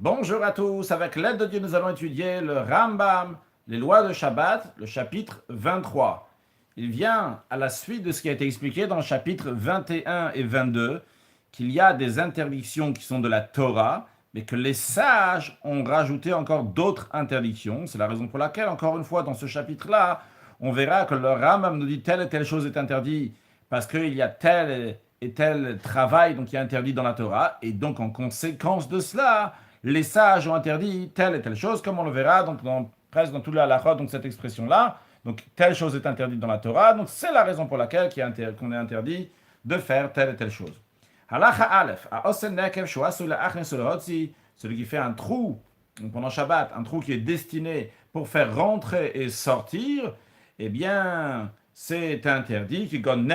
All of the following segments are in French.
Bonjour à tous, avec l'aide de Dieu, nous allons étudier le Rambam, les lois de Shabbat, le chapitre 23. Il vient à la suite de ce qui a été expliqué dans le chapitre 21 et 22, qu'il y a des interdictions qui sont de la Torah, mais que les sages ont rajouté encore d'autres interdictions. C'est la raison pour laquelle, encore une fois, dans ce chapitre-là, on verra que le Rambam nous dit telle et telle chose est interdite, parce qu'il y a tel et tel travail donc, qui est interdit dans la Torah, et donc en conséquence de cela, les sages ont interdit telle et telle chose, comme on le verra donc presque dans tout le halakha, donc cette expression-là. Donc telle chose est interdite dans la Torah, donc c'est la raison pour laquelle qu'on est interdit de faire telle et telle chose. Halakha Aleph, celui qui fait un trou pendant Shabbat, un trou qui est destiné pour faire rentrer et sortir, eh bien, c'est interdit, comme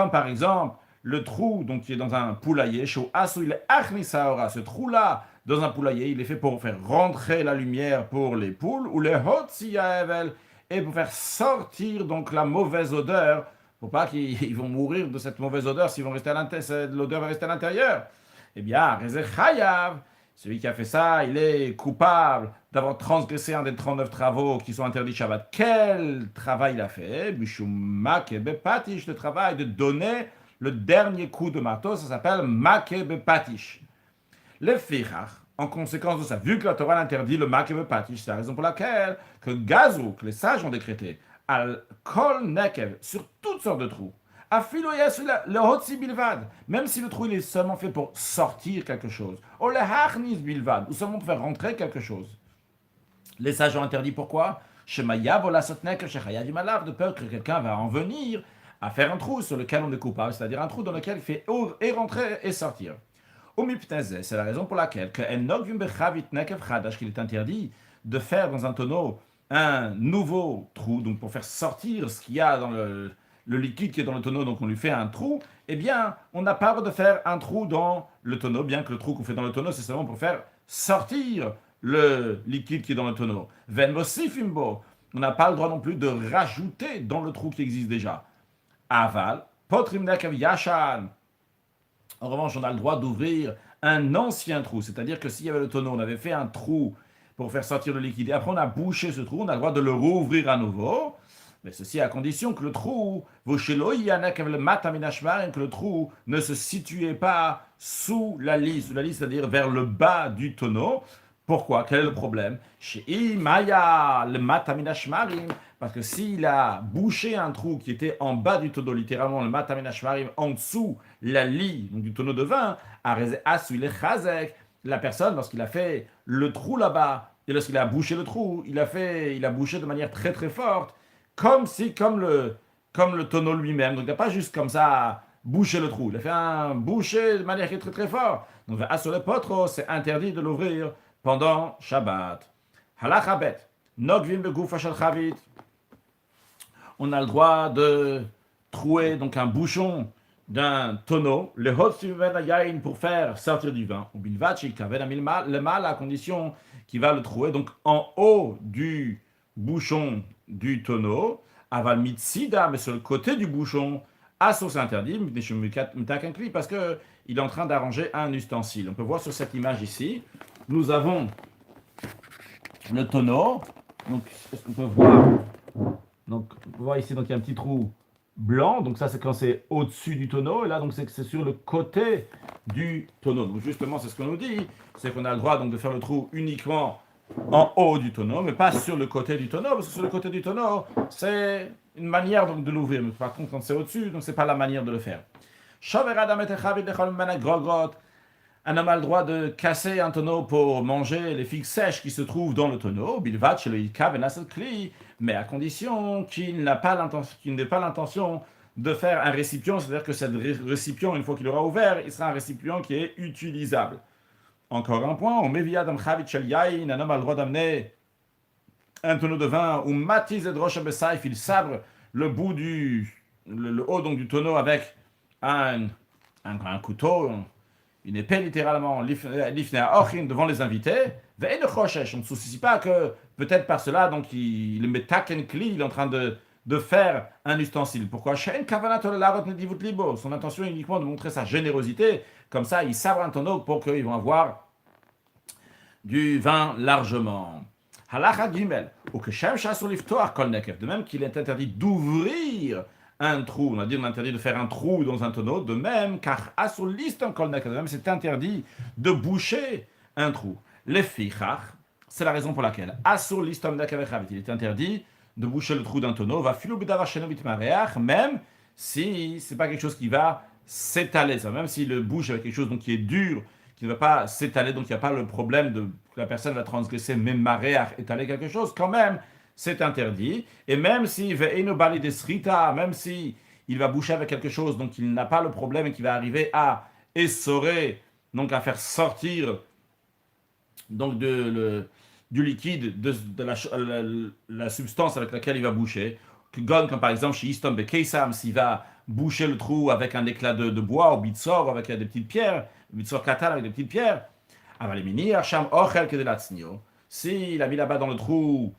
par exemple le trou donc, qui est dans un poulailler, ce trou-là dans un poulailler, il est fait pour faire rentrer la lumière pour les poules, ou les et pour faire sortir donc la mauvaise odeur, pour pas qu'ils vont mourir de cette mauvaise odeur s'ils vont rester à l'intérieur, l'odeur va rester à l'intérieur. Eh bien, celui qui a fait ça, il est coupable d'avoir transgressé un des 39 travaux qui sont interdits Shabbat. Quel travail il a fait? Le travail de donner le dernier coup de marteau, ça s'appelle Makebe Patish. Le Fichach, en conséquence de ça, vu que la Torah interdit le Makebe Patish, c'est la raison pour laquelle que Gazou, que les sages ont décrété, al Kol Nekev, sur toutes sortes de trous, le Hotzi Bilvad, même si le trou il est seulement fait pour sortir quelque chose, ou le Hachnis Bilvad, ou seulement pour faire rentrer quelque chose. Les sages ont interdit pourquoi? De peur que quelqu'un va en venir à faire un trou sur lequel on est coupable, c'est-à-dire un trou dans lequel il fait et rentrer et sortir. C'est la raison pour laquelle qu'il est interdit de faire dans un tonneau un nouveau trou, donc pour faire sortir ce qu'il y a dans le liquide qui est dans le tonneau, donc on lui fait un trou, eh bien, on n'a pas le droit de faire un trou dans le tonneau, bien que le trou qu'on fait dans le tonneau, c'est seulement pour faire sortir le liquide qui est dans le tonneau. On n'a pas le droit non plus de rajouter dans le trou qui existe déjà. Aval, potrim yashan. En revanche, on a le droit d'ouvrir un ancien trou, c'est-à-dire que s'il y avait le tonneau, on avait fait un trou pour faire sortir le liquide, et après on a bouché ce trou, on a le droit de le rouvrir à nouveau, mais ceci à condition que le trou, que le trou ne se situait pas sous la lisse, c'est-à-dire vers le bas du tonneau. Pourquoi? Quel est le problème? Parce que s'il a bouché un trou qui était en bas du tonneau, littéralement le mataminashmarim, en dessous la lie donc, du tonneau de vin, la personne, lorsqu'il a fait le trou là-bas, et lorsqu'il a bouché le trou, il a bouché de manière très très forte, comme le tonneau lui-même. Donc il n'a pas juste comme ça bouché le trou, il a fait un bouché de manière qui est très très forte. Donc le potro, c'est interdit de l'ouvrir pendant Shabbat. Halacha bet. Nogvim begoufa shel chavit. On a le droit de trouer donc un bouchon d'un tonneau, le hot pour faire sortir du vin, ou bilvachi le mal à condition qu'il va le trouver donc en haut du bouchon du tonneau, aval mitsida, mais sur le côté du bouchon, à source interdite, parce que il est en train d'arranger un ustensile. On peut voir sur cette image ici, nous avons le tonneau, donc on peut voir. Donc, vous voyez ici, donc, il y a un petit trou blanc. Donc, ça, c'est quand c'est au-dessus du tonneau. Et là, donc, c'est sur le côté du tonneau. Donc, justement, c'est ce qu'on nous dit. C'est qu'on a le droit donc, de faire le trou uniquement en haut du tonneau, mais pas sur le côté du tonneau. Parce que sur le côté du tonneau, c'est une manière donc, de l'ouvrir. Mais par contre, quand c'est au-dessus, donc, c'est pas la manière de le faire. Un homme a le droit de casser un tonneau pour manger les figues sèches qui se trouvent dans le tonneau, mais à condition qu'il n'ait pas l'intention de faire un récipient, c'est-à-dire que ce récipient, une fois qu'il aura ouvert, il sera un récipient qui est utilisable. Encore un point, un homme a le droit d'amener un tonneau de vin, ou matiz et droche besaif, il sabre le bout le haut donc, du tonneau avec un couteau, une épée littéralement, devant les invités, on ne se soucie pas que peut-être par cela, donc il est en train de faire un ustensile. Pourquoi? Son intention est uniquement de montrer sa générosité, comme ça il sabre un tonneau pour qu'ils vont avoir du vin largement. Halacha Gimel, ou que Shem Shasur Liftoar Kol Nekev, de même qu'il est interdit d'ouvrir un trou, on a dit on est interdit de faire un trou dans un tonneau, de même, car Asur Listam Kol Nekev, de même c'est interdit de boucher un trou. Les fichach, c'est la raison pour laquelle Asur Listam Nekev Chavit, il est interdit de boucher le trou d'un tonneau, va filu b'davar sheno mitmareach, même si c'est pas quelque chose qui va s'étaler, ça, même s'il le bouche avec quelque chose donc, qui est dur, qui ne va pas s'étaler, donc il n'y a pas le problème de que la personne va transgresser, même maréach, étaler quelque chose, quand même, c'est interdit. Et même si ve'eno bali desrita, même si il va boucher avec quelque chose, donc il n'a pas le problème et qui va arriver à essorer, donc à faire sortir donc du liquide, de la substance avec laquelle il va boucher. Comme par exemple chez Istom Bekeisam, s'il va boucher le trou avec un éclat de bois, ou bitsor, avec des petites pierres, bitsor katal avec des petites pierres. S'il a mis là-bas dans le trou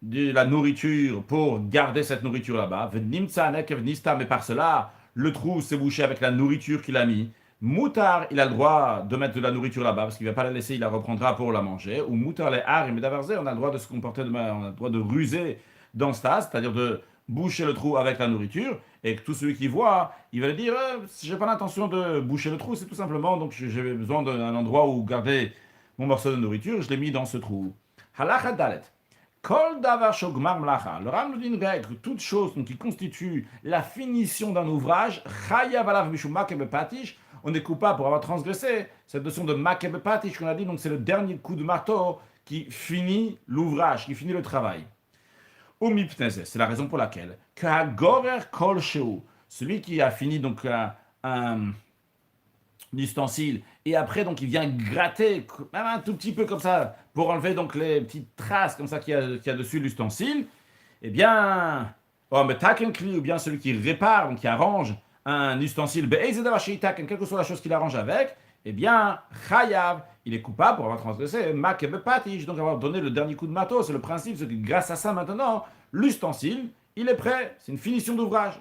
de la nourriture pour garder cette nourriture là-bas, mais par cela, le trou s'est bouché avec la nourriture qu'il a mis. Moutar, il a le droit de mettre de la nourriture là-bas parce qu'il ne va pas la laisser, il la reprendra pour la manger. Ou moutar les har, on a le droit de se comporter, on a le droit de ruser dans ce tas, c'est-à-dire de boucher le trou avec la nourriture, et que tout celui qui voit, il va lui dire j'ai pas l'intention de boucher le trou, c'est tout simplement, donc j'ai besoin d'un endroit où garder mon morceau de nourriture, je l'ai mis dans ce trou. Halacha dalet. Kol davar shogmar mlacha. Le Ram nous dit une règle, toute chose qui constitue la finition d'un ouvrage, chayav alav mishum makeh bepatish, on est coupable pour avoir transgressé cette notion de makeh bepatish qu'on a dit, donc c'est le dernier coup de marteau qui finit l'ouvrage, qui finit le travail. C'est la raison pour laquelle celui qui a fini donc un ustensile et après donc il vient gratter même un tout petit peu comme ça pour enlever donc les petites traces comme ça qu'il y a dessus l'ustensile, eh bien ou bien celui qui répare, donc qui arrange un ustensile, quelle que soit la chose qu'il arrange avec, eh bien, chayav, il est coupable pour avoir transgressé, donc avoir donné le dernier coup de marteau. C'est le principe, c'est que grâce à ça, maintenant, l'ustensile, il est prêt. C'est une finition d'ouvrage.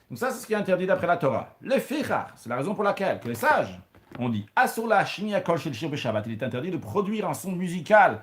Donc ça, c'est ce qui est interdit d'après la Torah. Les fichar, c'est la raison pour laquelle que les sages ont dit, asura shini akol shel shir Shabbat, il est interdit de produire un son musical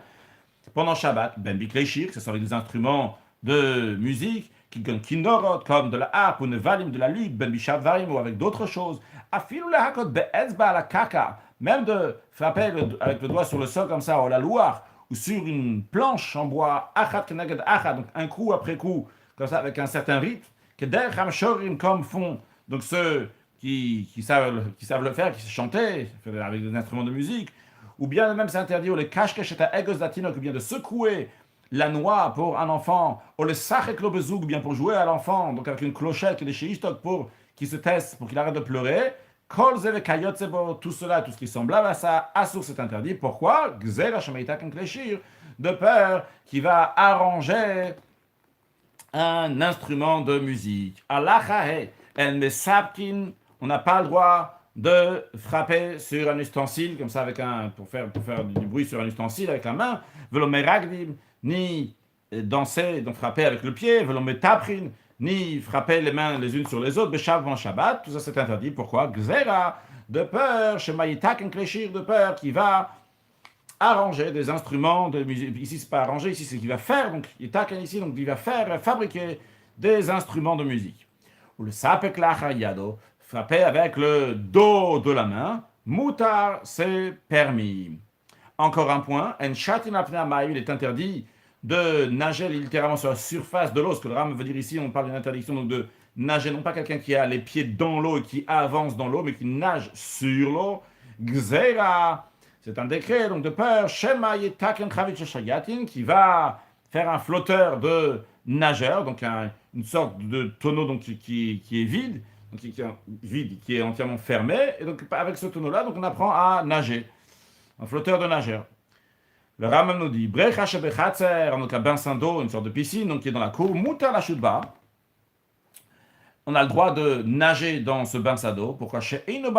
pendant Shabbat, ben biklei que ce soit avec des instruments de musique, kinnorot, comme de la harpe ou nevalim, de la lutte, ben bishavvarim ou avec d'autres choses. Afilu lehakot be'etzba ala kaka, même de frapper avec le doigt sur le sol comme ça, ou la loire, ou sur une planche en bois, achat keneged achat, donc un coup après coup, comme ça, avec un certain rythme, que der hamshorim, comme font donc ceux qui savent le faire, qui se chanter avec des instruments de musique, ou bien même c'est interdit, ou les kashkesheta egos latino, ou bien de secouer la noix pour un enfant, ou le sachek lo bezoug, ou bien pour jouer à l'enfant, donc avec une clochette et des chéistok pour qu'il se teste, pour qu'il arrête de pleurer. Kol zeve kayotzebo, tout cela, tout ce qui est semblable à ça, assour c'est interdit. Pourquoi? Gzera shamaita kenkleshir, de peur qu'il va arranger un instrument de musique. Alachahe, en mesapkin, on n'a pas le droit de frapper sur un ustensile, comme ça, avec pour faire du bruit sur un ustensile avec la main, velomeragdim, ni danser, donc frapper avec le pied, velometaprin, ni frapper les mains les unes sur les autres, beshav en Shabbat, tout ça c'est interdit. Pourquoi? Gzera, de peur, shemayitak en kleshir, de peur qui va arranger des instruments de musique. Ici, c'est pas arranger, ici, c'est qu'il va faire, donc il tac ici, donc il va fabriquer des instruments de musique. Ou le sapek lachayado, frapper avec le dos de la main, mutar, c'est permis. Encore un point, en shatin apnea maï, il est interdit de nager littéralement sur la surface de l'eau. Ce que le Ram veut dire ici, on parle d'une interdiction donc de nager, non pas quelqu'un qui a les pieds dans l'eau et qui avance dans l'eau, mais qui nage sur l'eau. Gzera, c'est un décret donc de peur, Shema Yetaken Kravitch Shayatin, qui va faire un flotteur de nageur, donc une sorte de tonneau donc, qui est vide, donc qui est entièrement fermé, et donc avec ce tonneau-là, donc on apprend à nager, un flotteur de nageur. Le Rambam nous dit, Brecha Shebechatzer, donc un bain d'eau, une sorte de piscine, donc qui est dans la cour, Muta la Shutba, on a le droit de nager dans ce bain d'eau. Pourquoi? Parce qu'il ne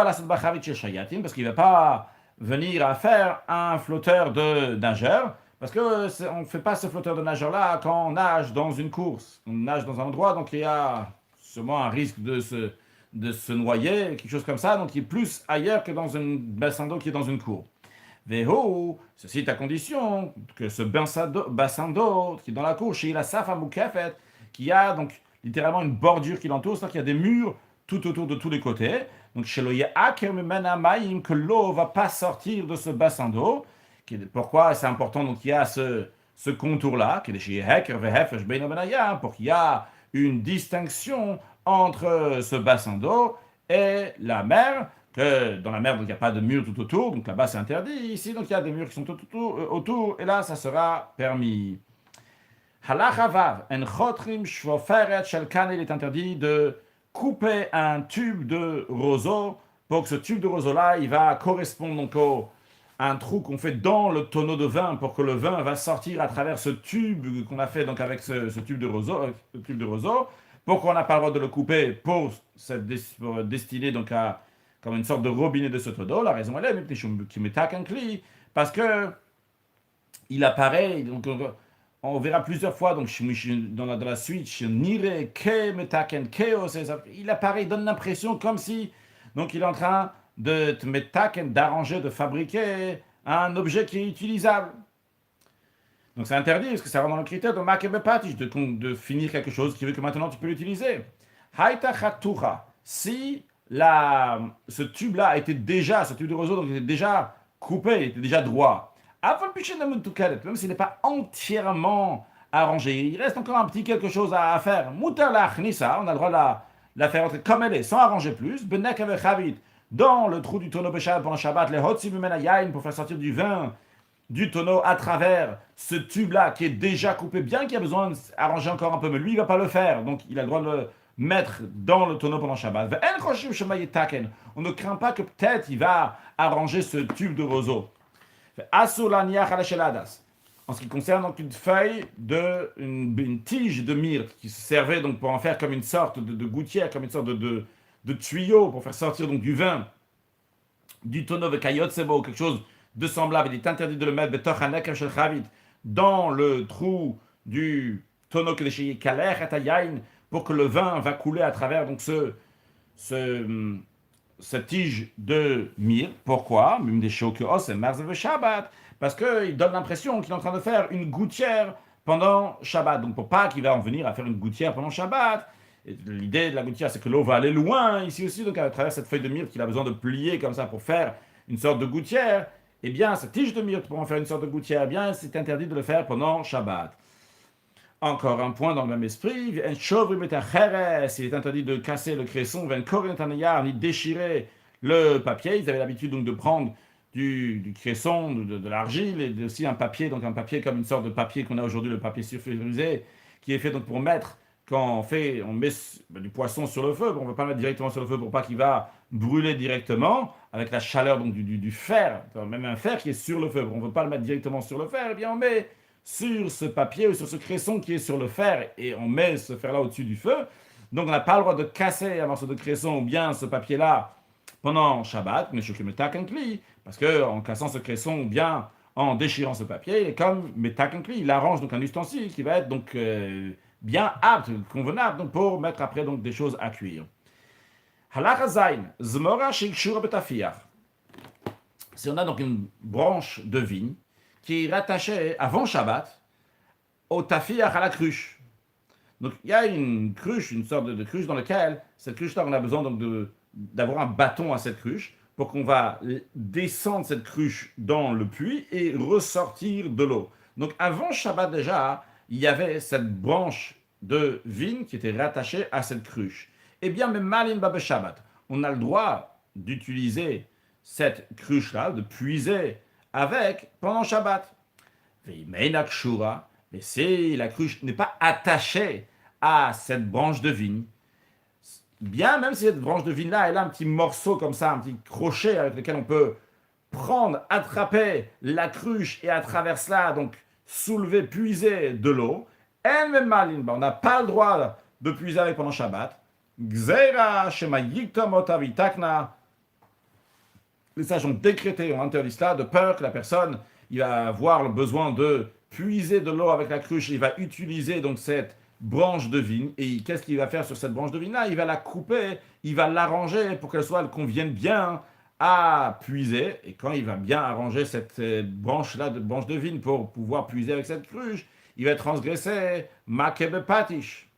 va pas venir à faire un flotteur de nageur, parce qu'on ne fait pas ce flotteur de nageur-là quand on nage dans une course. On nage dans un endroit, donc il y a sûrement un risque de se noyer, quelque chose comme ça, donc il est plus ailleurs que dans un bassin d'eau qui est dans une cour. Vehu, ceci est à condition que ce bassin d'eau qui est dans la cour, chez la safa mukafet, qui a donc littéralement une bordure qui l'entoure, c'est-à-dire qu'il y a des murs tout autour de tous les côtés. Donc chez le Ya'aker Mimena Maïm, que l'eau va pas sortir de ce bassin d'eau. Pourquoi c'est important? Donc il y a ce contour-là, qui est chez Heker Vehefesh Beina Benaya, pour qu'il y a une distinction entre ce bassin d'eau et la mer, que dans la mer, donc il n'y a pas de mur tout autour, donc là-bas c'est interdit. Ici, donc il y a des murs qui sont tout autour, et là ça sera permis. Halacha vav, en chotrim shvoferet shel kanel, il est interdit de couper un tube de roseau, pour que ce tube de roseau-là, il va correspondre donc à un trou qu'on fait dans le tonneau de vin, pour que le vin va sortir à travers ce tube qu'on a fait donc avec ce tube de roseau, pour qu'on n'a pas le droit de le couper pour destiner donc à comme une sorte de robinet de ce tonneau. La raison elle est qui m'étaque un cli, parce que il apparaît, donc on verra plusieurs fois donc dans la suite, nire ke metaken keo, il apparaît, il donne l'impression comme si donc il est en train de metaken, d'arranger, de fabriquer un objet qui est utilisable. Donc c'est interdit, parce que ça rentre dans le critère de makebepatish, de finir quelque chose qui veut que maintenant tu peux l'utiliser. Haïta chatucha, si ce tube-là était déjà, ce tube de roseau, donc il était déjà coupé, il était déjà droit. Même s'il n'est pas entièrement arrangé, il reste encore un petit quelque chose à faire. Mutar la achnisa, on a le droit de la faire entrer comme elle est, sans arranger plus. Benek avec chavit, dans le trou du tonneau Béchab pendant Shabbat, les hotzi bimena yain, pour faire sortir du vin du tonneau à travers ce tube-là qui est déjà coupé, bien qu'il y a besoin d'arranger encore un peu, mais lui, il ne va pas le faire. Donc, il a le droit de le mettre dans le tonneau pendant Shabbat. On ne craint pas que peut-être il va arranger ce tube de roseau. En ce qui concerne donc une feuille une tige de myrte qui se servait donc pour en faire comme une sorte de gouttière, comme une sorte de tuyau pour faire sortir donc du vin du tonneau de kayot sebo, quelque chose de semblable. Il est interdit de le mettre dans le trou du tonneau que les kaler et pour que le vin va couler à travers donc cette tige de myrte. Pourquoi? Même des Shabbat, parce qu'il donne l'impression qu'il est en train de faire une gouttière pendant Shabbat. Donc pour pas qu'il va en venir à faire une gouttière pendant Shabbat. Et l'idée de la gouttière, c'est que l'eau va aller loin ici aussi, donc à travers cette feuille de myrte qu'il a besoin de plier comme ça pour faire une sorte de gouttière. Eh bien, cette tige de myrte pour en faire une sorte de gouttière, eh bien, c'est interdit de le faire pendant Shabbat. Encore un point dans le même esprit, il est interdit de casser le cresson, ni déchirer le papier. Ils avaient l'habitude donc de prendre du cresson, de l'argile, et aussi un papier, donc un papier comme une sorte de papier qu'on a aujourd'hui, le papier sulfurisé, qui est fait donc pour mettre, quand on met du poisson sur le feu, on ne va pas le mettre directement sur le feu pour pas qu'il va brûler directement, avec la chaleur donc du fer, même un fer qui est sur le feu, on ne veut pas le mettre directement sur le fer, eh bien on met sur ce papier ou sur ce cresson qui est sur le fer et on met ce fer-là au-dessus du feu. Donc on n'a pas le droit de casser un morceau de cresson ou bien ce papier-là pendant Shabbat, mais parce qu'en cassant ce cresson ou bien en déchirant ce papier, il est comme metakenkli, il arrange donc un ustensile qui va être donc bien apte, convenable donc, pour mettre après donc des choses à cuire. Halacha zayin, zmora shikshura betafiach. Si on a donc une branche de vigne qui est rattaché avant Shabbat au tafiach, à la cruche. Donc il y a une cruche, une sorte de cruche dans laquelle, cette cruche-là, on a besoin donc d'avoir un bâton à cette cruche pour qu'on va descendre cette cruche dans le puits et ressortir de l'eau. Donc avant Shabbat déjà, il y avait cette branche de vigne qui était rattachée à cette cruche. Eh bien, même Malin Babe Shabbat, on a le droit d'utiliser cette cruche-là, de puiser avec pendant Shabbat. Mais si la cruche n'est pas attachée à cette branche de vigne, bien même si cette branche de vigne-là, elle a un petit morceau comme ça, un petit crochet avec lequel on peut prendre, attraper la cruche et à travers cela, donc soulever, puiser de l'eau, on n'a pas le droit de puiser avec pendant Shabbat. Les sages ont décrété, ont interdit cela, de peur que la personne, il va avoir le besoin de puiser de l'eau avec la cruche, il va utiliser donc cette branche de vigne, et qu'est-ce qu'il va faire sur cette branche de vigne-là? Il va la couper, il va l'arranger pour qu'elle convienne bien à puiser, et quand il va bien arranger cette branche-là, branche de vigne pour pouvoir puiser avec cette cruche, il va transgresser makebe patish.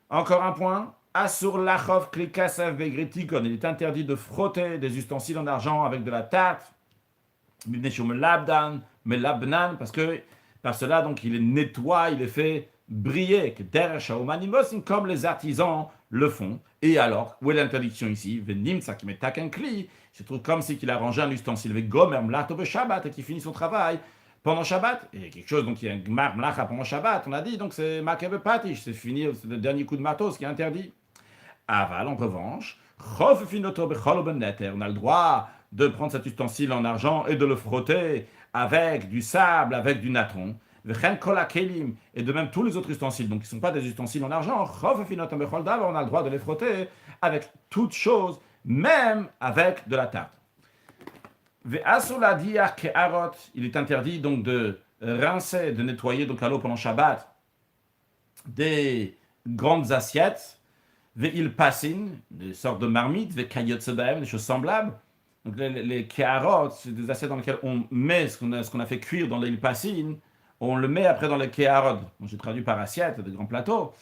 Encore un point. Asur lachov klikasav begretikon. Il est interdit de frotter des ustensiles en argent avec de la tarte. Melabnan, parce que par cela, donc, il les nettoie, il les fait briller, comme les artisans le font. Et alors, où est l'interdiction ici? Se trouve comme si il a rangé un ustensile avec gomer mlato be Shabbat et qui finit son travail pendant Shabbat. Et quelque chose, donc il y a un gmar mlacha pendant Shabbat, on a dit, donc c'est makebe patish, c'est fini, c'est le dernier coup de matos qui est interdit. Aval, en revanche, on a le droit de prendre cet ustensile en argent et de le frotter avec du sable, avec du natron. Et de même tous les autres ustensiles, donc qui ne sont pas des ustensiles en argent, on a le droit de les frotter avec toutes choses, même avec de la tarte. Il est interdit donc de rincer, de nettoyer donc à l'eau pendant Shabbat des grandes assiettes, ve'il passin, des sortes de marmites, des choses semblables. Donc les keharot, c'est des assiettes dans lesquelles on met ce qu'on a fait cuire dans les passines, on le met après dans les keharot. J'ai traduit par assiette, des grands plateaux.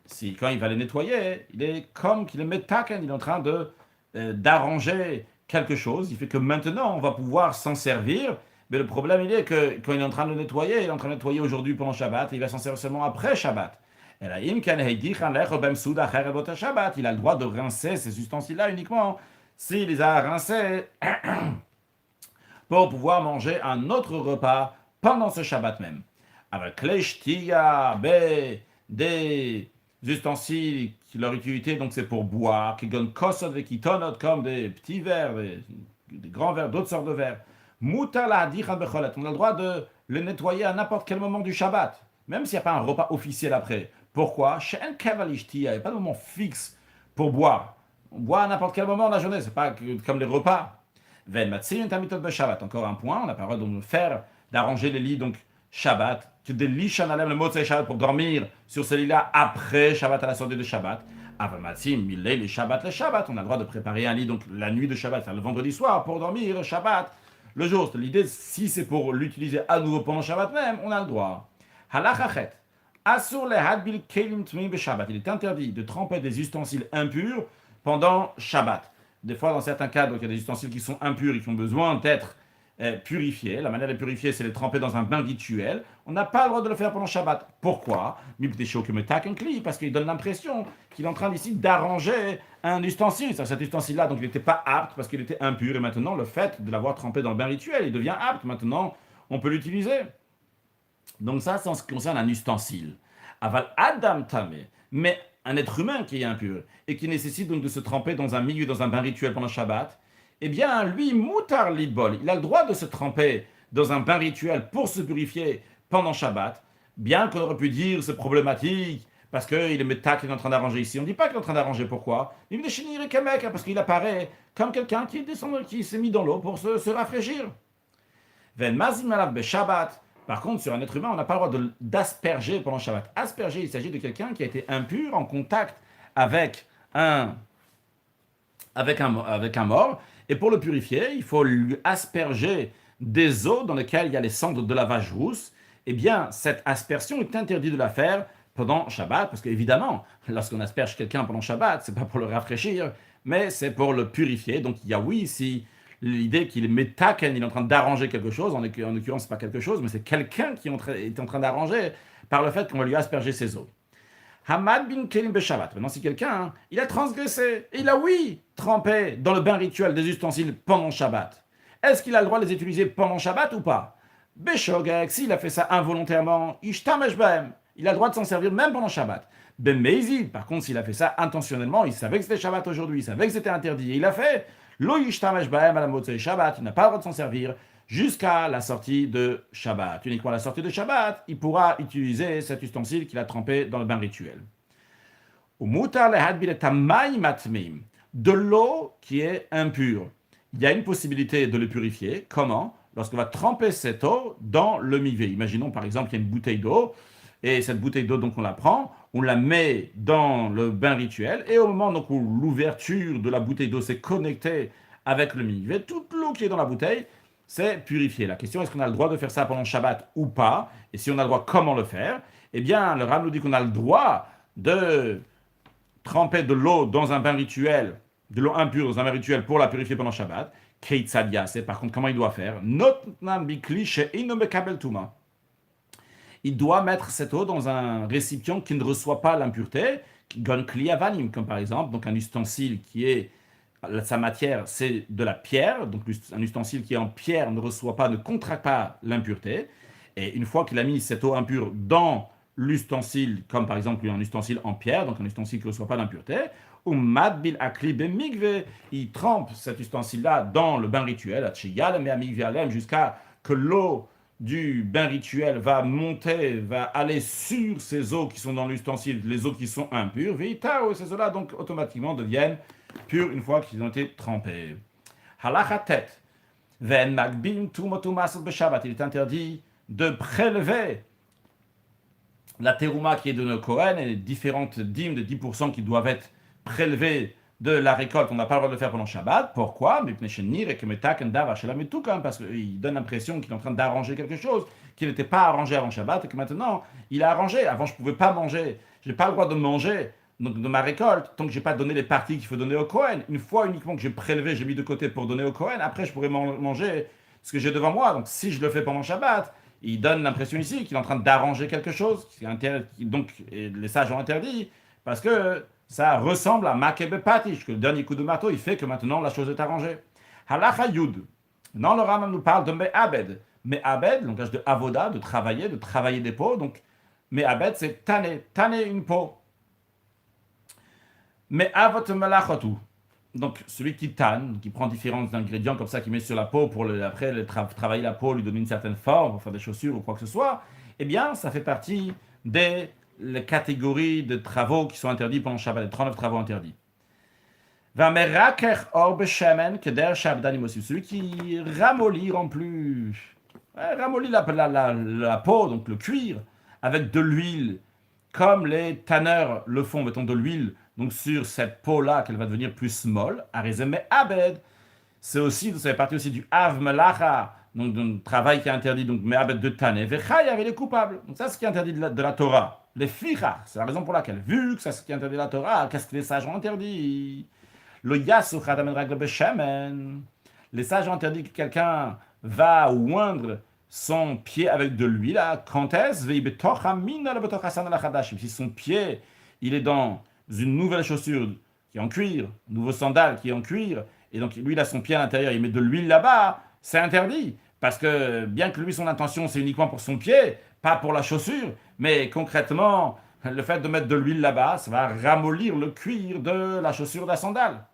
Si quand il va les nettoyer, il est comme qu'il est metaken, il est en train d'arranger quelque chose. Il fait que maintenant, on va pouvoir s'en servir. Mais le problème, il est que quand il est en train de le nettoyer, il est en train de nettoyer aujourd'hui pendant Shabbat, et il va s'en servir seulement après Shabbat. Il a le droit de rincer ces ustensiles-là uniquement s'il les a rincés pour pouvoir manger un autre repas pendant ce Shabbat même. Avec les shtiya, des ustensiles, leur utilité, donc c'est pour boire, qui donnent kosot et kitonot, comme des petits verres, des grands verres, d'autres sortes de verres. Mutala dichan becholet, on a le droit de les nettoyer à n'importe quel moment du Shabbat, même s'il n'y a pas un repas officiel après. Pourquoi? Chez un kavalishti, il n'y a pas de moment fixe pour boire. On boit à n'importe quel moment de la journée, c'est pas comme les repas. Ven matzim tamitot be-Shabbat. Encore un point, on a pas le droit de faire, d'arranger les lits, donc Shabbat, que des lits shanalem le motzei Shabbat pour dormir sur ces lits-là après Shabbat à la sortie de Shabbat. Aval matzim milei les Shabbat le Shabbat. On a le droit de préparer un lit, donc la nuit de Shabbat, le vendredi soir, pour dormir Shabbat le jour. L'idée, si c'est pour l'utiliser à nouveau pendant Shabbat même, on a le droit. Halachachet. Asur le hadbil kelim tmim be-Shabbat. Il est interdit de tremper des ustensiles impurs pendant Shabbat. Des fois, dans certains cas, donc, il y a des ustensiles qui sont impurs et qui ont besoin d'être purifiés. La manière de les purifier, c'est de les tremper dans un bain rituel. On n'a pas le droit de le faire pendant Shabbat. Pourquoi? Parce qu'il donne l'impression qu'il est en train ici d'arranger un ustensile. Cet ustensile-là, donc, il n'était pas apte parce qu'il était impur. Et maintenant, le fait de l'avoir trempé dans le bain rituel, il devient apte. Maintenant, on peut l'utiliser. Donc ça, c'est en ce qui concerne un ustensile. Aval Adam Tameh. Mais un être humain qui est impur et qui nécessite donc de se tremper dans un milieu, dans un bain rituel pendant Shabbat, eh bien, lui, mutar lidbol, il a le droit de se tremper dans un bain rituel pour se purifier pendant Shabbat, bien qu'on aurait pu dire c'est problématique, parce qu'il est métak, il est en train d'arranger ici. On ne dit pas qu'il est en train d'arranger, pourquoi? Il est kamek, parce qu'il apparaît comme quelqu'un qui est descendu, qui s'est mis dans l'eau pour se rafraîchir. Ven mazim alav be Shabbat. Par contre, sur un être humain, on n'a pas le droit d'asperger pendant Shabbat. Asperger, il s'agit de quelqu'un qui a été impur en contact avec un mort. Et pour le purifier, il faut lui asperger des eaux dans lesquelles il y a les cendres de la vache rousse. Eh bien, cette aspersion est interdite de la faire pendant Shabbat, parce qu'évidemment, lorsqu'on asperge quelqu'un pendant Shabbat, c'est pas pour le rafraîchir, mais c'est pour le purifier. Donc, il y a oui ici l'idée qu'il est métaken, il est en train d'arranger quelque chose, en l'occurrence, c'est pas quelque chose, mais c'est quelqu'un qui est en train d'arranger par le fait qu'on va lui asperger ses eaux. Hamad bin Kelim Beshabbat. Maintenant, si quelqu'un, il a transgressé, il a, oui, trempé dans le bain rituel des ustensiles pendant Shabbat. Est-ce qu'il a le droit de les utiliser pendant Shabbat ou pas? Beshogek, s'il a fait ça involontairement, Ishtamesh Bahem, il a le droit de s'en servir même pendant Shabbat. Ben Meizi, par contre, s'il a fait ça intentionnellement, il savait que c'était Shabbat aujourd'hui, il savait que c'était interdit, et il a fait, Lo Yishtamesh Bahem à la Motzei Shabbat, il n'a pas le droit de s'en servir jusqu'à la sortie de Shabbat. Uniquement à la sortie de Shabbat, il pourra utiliser cet ustensile qu'il a trempé dans le bain rituel. De l'eau qui est impure. Il y a une possibilité de le purifier. Comment? Lorsqu'on va tremper cette eau dans le mikvé. Imaginons par exemple qu'il y a une bouteille d'eau, et cette bouteille d'eau, donc on la prend, on la met dans le bain rituel, et au moment donc, où l'ouverture de la bouteille d'eau s'est connectée avec le mikvé, toute l'eau qui est dans la bouteille c'est purifiée. La question, est-ce qu'on a le droit de faire ça pendant Shabbat ou pas? Et si on a le droit, comment le faire? Eh bien, le Rav nous dit qu'on a le droit de tremper de l'eau dans un bain rituel, de l'eau impure dans un bain rituel pour la purifier pendant Shabbat. Keitzadia, c'est par contre comment il doit faire. Notnan bikli she'ino mekabel tuma. Il doit mettre cette eau dans un récipient qui ne reçoit pas l'impureté, gon kli avanim, comme par exemple donc un ustensile qui est sa matière, c'est de la pierre, donc un ustensile qui est en pierre ne reçoit pas, ne contracte pas l'impureté. Et une fois qu'il a mis cette eau impure dans l'ustensile, comme par exemple un ustensile en pierre, donc un ustensile qui ne reçoit pas d'impureté, ou madbil akli bemigve, il trempe cet ustensile-là dans le bain rituel, jusqu'à que l'eau du bain rituel va monter, va aller sur ces eaux qui sont dans l'ustensile, les eaux qui sont impures, ces eaux-là donc automatiquement deviennent pures une fois qu'ils ont été trempés. Halacha tête. Il est interdit de prélever la terouma qui est de nos Kohen et les différentes dîmes de 10% qui doivent être prélevées de la récolte. On n'a pas le droit de le faire pendant Shabbat. Pourquoi? Parce qu'il donne l'impression qu'il est en train d'arranger quelque chose qui n'était pas arrangé avant Shabbat et que maintenant il a arrangé. Avant, je ne pouvais pas manger. Je n'ai pas le droit de manger donc, de ma récolte tant que je n'ai pas donné les parties qu'il faut donner au Kohen. Une fois uniquement que j'ai prélevé, j'ai mis de côté pour donner au Kohen, après je pourrais manger ce que j'ai devant moi. Donc si je le fais pendant Shabbat, il donne l'impression ici qu'il est en train d'arranger quelque chose. Donc les sages ont interdit parce que ça ressemble à Makebe Patish, que le dernier coup de marteau, il fait que maintenant la chose est arrangée. Halacha Yud. Non, le Rambam nous parle de Me'abed. Me'abed, langage de avoda, de travailler des peaux. Donc Me'abed, c'est tanner une peau. Me'avot malachotu. Donc celui qui tanne, qui prend différents ingrédients comme ça, qui met sur la peau pour travailler la peau, lui donner une certaine forme, pour faire des chaussures ou quoi que ce soit, eh bien ça fait partie des catégories de travaux qui sont interdits pendant Shabbat, les 39 travaux interdits. Celui qui ramollit en plus, ramollit la peau, donc le cuir, avec de l'huile, comme les tanneurs le font, mettons de l'huile, donc sur cette peau-là, qu'elle va devenir plus molle, arizem abed. C'est aussi, ça fait partie aussi du av melacha, donc d'un travail qui est interdit, donc me'abed de tané, vechayav, il est coupable. Donc ça, c'est ce qui est interdit de la Torah. Les fichas, c'est la raison pour laquelle, vu que c'est ce qui est interdit de la Torah, qu'est-ce que les sages ont interdit? Le yasu chadamen ragle beshemen. Les sages ont interdit que quelqu'un va oindre son pied avec de l'huile. Quand est-ce? Si son pied, il est dans une nouvelle chaussure qui est en cuir, un nouveau sandal qui est en cuir, et donc lui, il a son pied à l'intérieur, il met de l'huile là-bas, c'est interdit. Parce que bien que lui, son intention, c'est uniquement pour son pied, pas pour la chaussure, mais concrètement, le fait de mettre de l'huile là-bas, ça va ramollir le cuir de la chaussure de la sandale.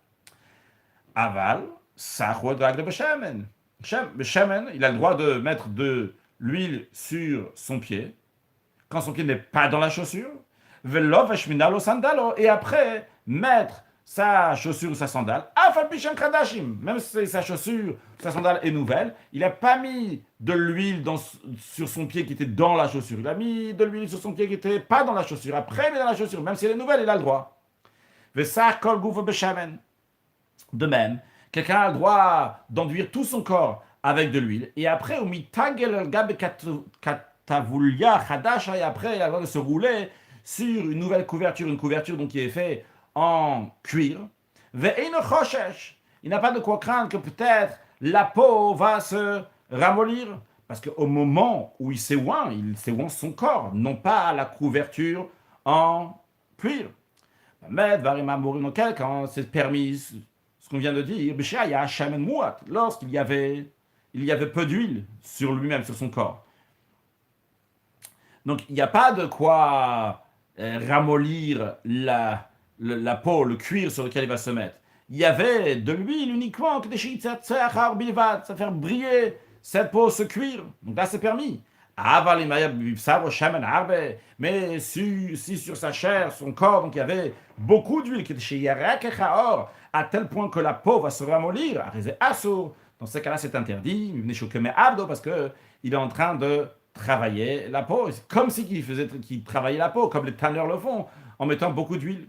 Aval, sachou drag de Beshemen. Beshemen, il a le droit de mettre de l'huile sur son pied, quand son pied n'est pas dans la chaussure, et après mettre sa chaussure ou sa sandale, même si sa chaussure, sa sandale est nouvelle, il n'a pas mis de l'huile sur son pied qui était dans la chaussure. Il a mis de l'huile sur son pied qui n'était pas dans la chaussure. Après, il est dans la chaussure. Même si elle est nouvelle, il a le droit. De même, quelqu'un a le droit d'enduire tout son corps avec de l'huile. Et après, et après, il a le droit de se rouler sur une nouvelle couverture, donc qui est faite en cuir. Il n'a pas de quoi craindre que peut-être la peau va se ramollir. Parce qu'au moment où il s'éoint son corps, non pas la couverture en cuir. Mais quand c'est permis, ce qu'on vient de dire, lorsqu'il y avait peu d'huile sur lui-même, sur son corps. Donc il n'y a pas de quoi ramollir la peau, le cuir sur lequel il va se mettre. Il y avait de l'huile uniquement, ça fait briller cette peau, ce cuir. Donc là, c'est permis. Mais si sur sa chair, son corps, donc il y avait beaucoup d'huile, à tel point que la peau va se ramollir, dans ce cas-là, c'est interdit, parce qu'il est en train de travailler la peau. C'est comme si qu'ils travaillaient la peau, comme les tanneurs le font, en mettant beaucoup d'huile.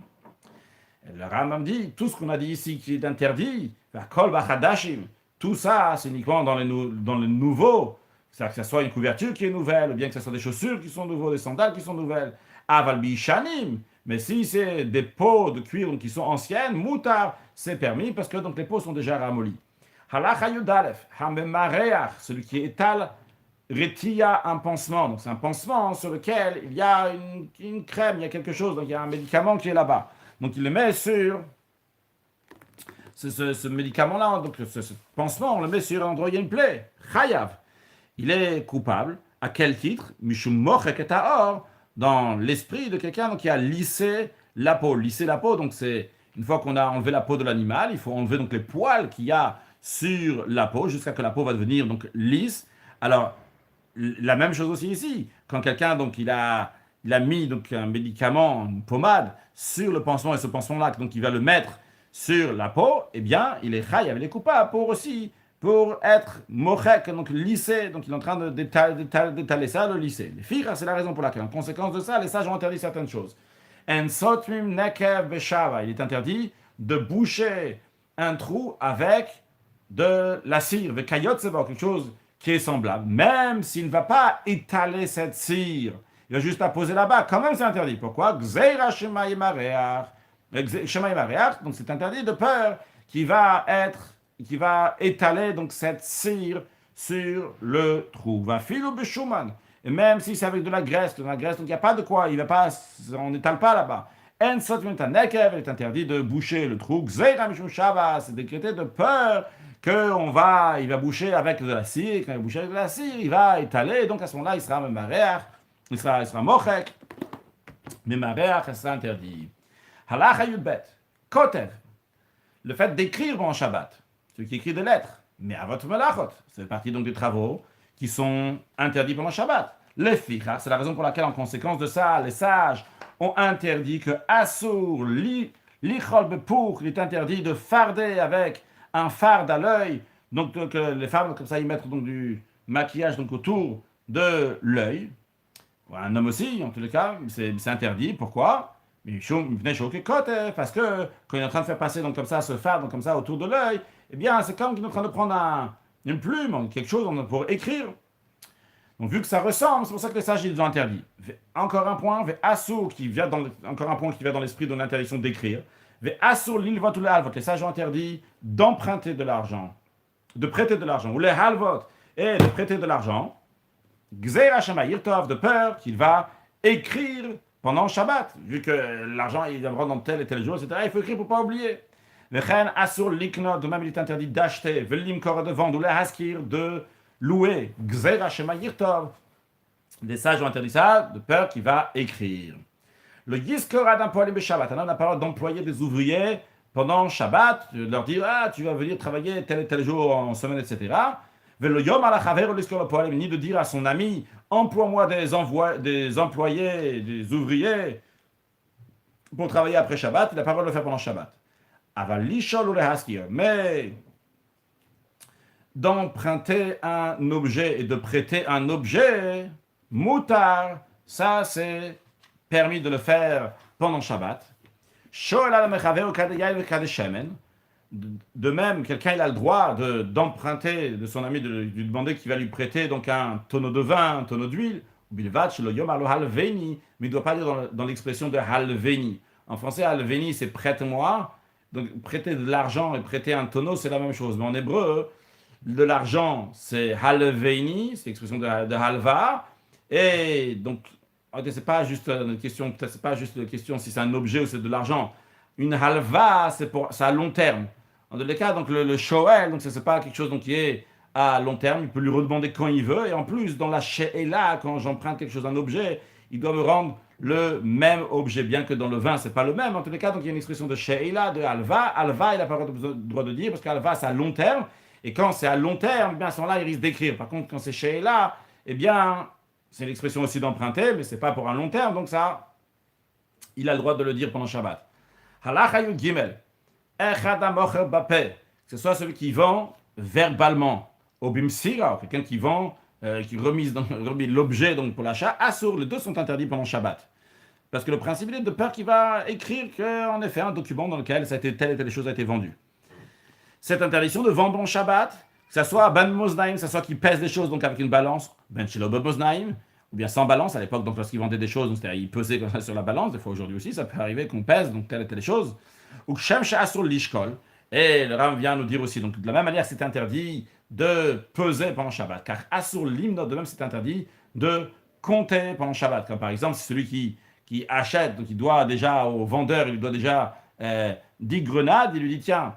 Et le Rambam dit, tout ce qu'on a dit ici qui est interdit, kol bachadashim, tout ça, c'est uniquement dans le nouveau. C'est-à-dire que ce soit une couverture qui est nouvelle, ou bien que ce soit des chaussures qui sont nouvelles, des sandales qui sont nouvelles. Aval bishanim, mais si c'est des peaux de cuir qui sont anciennes, moutar, c'est permis parce que donc les peaux sont déjà ramollies. Halacha yudalef, hamemareach, celui qui étale, retia un pansement. Donc c'est un pansement sur lequel il y a une crème, il y a quelque chose, donc il y a un médicament qui est là-bas. Donc il le met sur ce médicament-là, donc ce pansement, on le met sur un endroit où il y a une plaie. Chayav. Il est coupable. À quel titre? Mishum mochek et haor, dans l'esprit de quelqu'un qui a lissé la peau. Lisser la peau, donc c'est une fois qu'on a enlevé la peau de l'animal, il faut enlever donc les poils qu'il y a sur la peau jusqu'à ce que la peau va devenir donc lisse. Alors la même chose aussi ici. Quand quelqu'un donc il a mis donc un médicament, une pommade sur le pansement et ce pansement-là, donc il va le mettre sur la peau, eh bien il est chayav, il est coupable pour être mochek, donc lissé, donc il est en train d'étaler ça, le lisser. Les filles, c'est la raison pour laquelle, en conséquence de ça, les sages ont interdit certaines choses. En sotmim nekev beshava, il est interdit de boucher un trou avec de la cire, de kayotseba, quelque chose qui est semblable, même s'il ne va pas étaler cette cire, il va juste la poser là-bas, quand même c'est interdit. Pourquoi? Gzeira shema yemareach, donc c'est interdit de peur qui va étaler donc cette cire sur le trou. Va filu beshuman. Et même si c'est avec de la graisse, donc il n'y a pas de quoi, on n'étale pas là-bas. En sotmim nekev, il est interdit de boucher le trou. Gzeira mishum shava, c'est décrété de peur il va boucher avec de la cire, et quand il va boucher avec de la cire, il va étaler, et donc à ce moment-là, il sera memareach, il sera mochek, memareach, et c'est interdit. Halacha yudbet, kotev, le fait d'écrire pendant Shabbat, celui qui écrit des lettres, mais à votre melachot, c'est partie donc des travaux qui sont interdits pendant Shabbat. Les fichas, c'est la raison pour laquelle, en conséquence de ça, les sages ont interdit que Assour, lichol bepour, il est interdit de farder avec un fard à l'œil, donc les femmes comme ça ils mettent donc du maquillage donc autour de l'œil. Un homme aussi, en tous les cas, c'est interdit. Pourquoi? Parce que quand il est en train de faire passer donc comme ça ce fard donc comme ça autour de l'œil, eh bien c'est comme qu'il est en train de prendre une plume, quelque chose pour écrire. Donc vu que ça ressemble, c'est pour ça que les sages ils ont interdit. Encore un point, encore un point qui vient dans l'esprit de l'interdiction d'écrire. Les sages ont interdit d'emprunter de l'argent, de prêter de l'argent, ou les halvot, et de prêter de l'argent, de peur qu'il va écrire pendant Shabbat, vu que l'argent il viendra dans tel et tel jour, etc. Il faut écrire pour ne pas oublier. De même il est interdit d'acheter, de vendre, ou les haskir, de louer, les sages ont interdit ça, de peur qu'il va écrire. Le Yiskora d'employer le Shabbat. On a parlé d'employer des ouvriers pendant Shabbat, de leur dire tu vas venir travailler tel et tel jour en semaine, etc. Ni de dire à son ami emploie-moi des employés, des ouvriers pour travailler après Shabbat. Il n'a pas le droit de le faire pendant Shabbat. Mais d'emprunter un objet et de prêter un objet, moutar, ça c'est permis de le faire pendant Shabbat. De même, quelqu'un il a le droit d'emprunter de son ami, de lui demander qu'il va lui prêter donc un tonneau de vin, un tonneau d'huile. Mais il ne doit pas dire dans l'expression de halveni. En français, halveni c'est prête-moi. Donc prêter de l'argent et prêter un tonneau, c'est la même chose. Mais en hébreu, de l'argent c'est halveni, c'est l'expression de halva. Et donc c'est pas juste une question, peut-être c'est pas juste une question si c'est un objet ou c'est de l'argent. Une halva, c'est à long terme. En tous les cas, donc le shoel, donc c'est pas quelque chose donc, qui est à long terme. Il peut lui redemander quand il veut. Et en plus, dans la she'ela, quand j'emprunte quelque chose, un objet, il doit me rendre le même objet, bien que dans le vin, c'est pas le même. En tous les cas, donc il y a une expression de she'ela, de halva. Halva, il n'a pas le droit de dire parce qu'halva, c'est à long terme. Et quand c'est à long terme, eh bien à ce moment-là, il risque d'écrire. Par contre, quand c'est she'ela, eh bien c'est l'expression aussi d'emprunter, mais c'est pas pour un long terme, donc ça, il a le droit de le dire pendant Shabbat. Halacha yud gimel, echad hamocher bapeh, que ce soit celui qui vend verbalement, ou bimsira, quelqu'un qui vend qui remis l'objet donc pour l'achat, Assour, les deux sont interdits pendant Shabbat. Parce que le principe est de peur qu'il va écrire qu'en effet un document dans lequel ça a été, telle et telle chose a été vendue. Cette interdiction de vendre en Shabbat, que ça soit ben moznaim, que ça soit qu'il pèse des choses donc avec une balance, ben shelo moznaim, ou bien sans balance à l'époque, donc lorsqu'ils vendaient des choses, c'est-à-dire ils pesaient comme ça sur la balance, des fois aujourd'hui aussi, ça peut arriver qu'on pèse donc telle et telle chose, ou que shem sur l'ishkol, et le Ram vient nous dire aussi, donc de la même manière c'est interdit de peser pendant Shabbat, car asur limnot, de même c'est interdit de compter pendant Shabbat, comme par exemple c'est celui qui achète, donc il doit déjà au vendeur, il doit déjà 10 grenades, il lui dit tiens,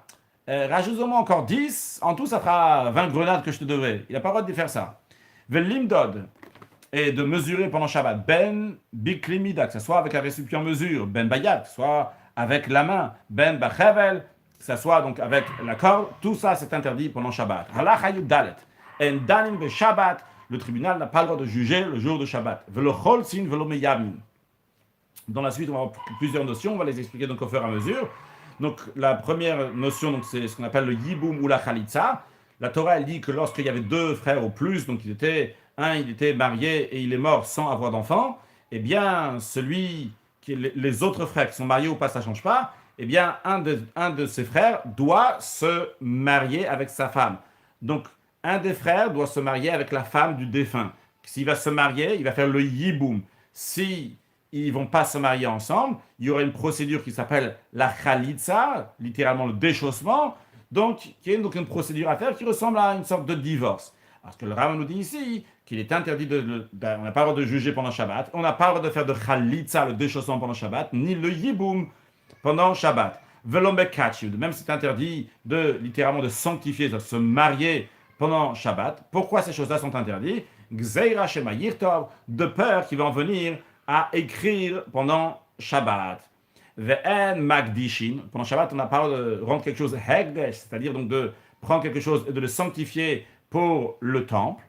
rajoute-moi encore 10, en tout ça fera 20 grenades que je te devrais. Il n'a pas le droit de faire ça. Velimdod, et de mesurer pendant Shabbat, ben biklimida, que ce soit avec un récipient mesure, ben bayat, que ce soit avec la main, ben bachevel, que ce soit donc avec la corde, tout ça c'est interdit pendant Shabbat. Halachayud dalet, en danim be Shabbat, le tribunal n'a pas le droit de juger le jour de Shabbat. Velo cholsin velo meyamin. Dans la suite, on va avoir plusieurs notions, on va les expliquer donc au fur et à mesure. Donc la première notion, donc, c'est ce qu'on appelle le yiboum ou la chalitza. La Torah, elle dit que lorsqu'il y avait deux frères ou plus, donc il était marié et il est mort sans avoir d'enfant, eh bien, les autres frères qui sont mariés ou pas, ça ne change pas, eh bien, un de ses frères doit se marier avec sa femme. Donc, un des frères doit se marier avec la femme du défunt. S'il va se marier, il va faire le yiboum. Si ils vont pas se marier ensemble, il y aura une procédure qui s'appelle la khalitza, littéralement le déchaussement, donc qui est donc une procédure à faire qui ressemble à une sorte de divorce. Parce que le Rav nous dit ici qu'il est interdit on n'a pas le droit de juger pendant Shabbat, on n'a pas le droit de faire de khalitza, le déchaussement pendant Shabbat, ni le yiboum pendant Shabbat. Même c'est interdit littéralement de sanctifier, de se marier pendant Shabbat. Pourquoi ces choses-là sont interdites? Gzeira shema yirtov, de peur qu'il va en venir à écrire pendant Shabbat. Ve'en magdishin. Pendant Shabbat, on n'a pas de rendre quelque chose hegdesh, c'est-à-dire donc de prendre quelque chose et de le sanctifier pour le temple.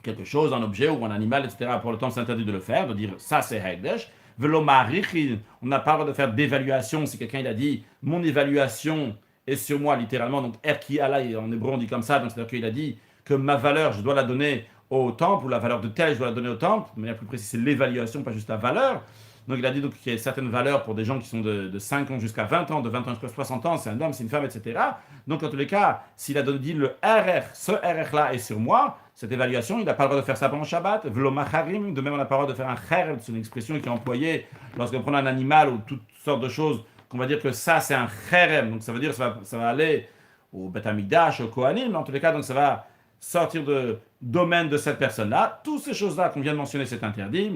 Quelque chose, un objet ou un animal, etc. Pour le temple, c'est interdit de le faire, de dire ça c'est hegdesh. Ve'lo marichin. On n'a pas le droit de faire d'évaluation. Si quelqu'un il a dit mon évaluation est sur moi, littéralement, donc erki alay, en hébreu on dit comme ça, donc c'est-à-dire qu'il a dit que ma valeur, je dois la donner au temple, ou la valeur de tel, je dois la donner au temple, de manière plus précise, c'est l'évaluation, pas juste la valeur. Donc il a dit donc, qu'il y a certaines valeurs pour des gens qui sont de 5 ans jusqu'à 20 ans, de 20 ans jusqu'à 60 ans, c'est un homme, c'est une femme, etc. Donc en tous les cas, s'il a dit le RR, ce RR-là est sur moi, cette évaluation, il n'a pas le droit de faire ça pendant Shabbat. V'lo macharim, de même on n'a pas le droit de faire un cherem, c'est une expression qui est employée lorsqu'on prend un animal ou toutes sortes de choses, qu'on va dire que ça c'est un cherem, donc ça veut dire que ça va aller au Beth Amikdash, au Kohanim, mais en tous les cas, donc ça va sortir de domaine de cette personne-là. Toutes ces choses-là qu'on vient de mentionner, c'est interdit,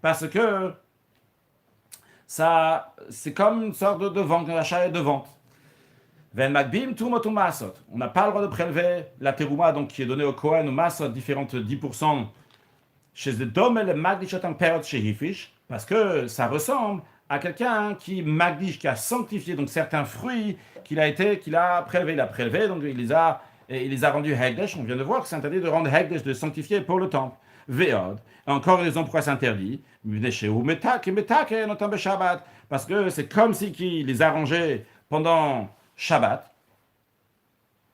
parce que ça, c'est comme une sorte de vente, d'achat et de vente. On n'a pas le droit de prélever la terouma, donc qui est donnée au Kohen ou Masot, différentes 10%, chez les domel magdishotam perot shehifish, parce que ça ressemble à quelqu'un qui magdish, qui a sanctifié donc certains fruits qu'il a prélevé. Il a prélevé, donc il les a rendus hegdesh. On vient de voir que c'est interdit de rendre hegdesh, de sanctifier pour le temple. Ve'od. Encore une raison pourquoi c'est interdit. Parce que c'est comme si il les arrangeait pendant Shabbat.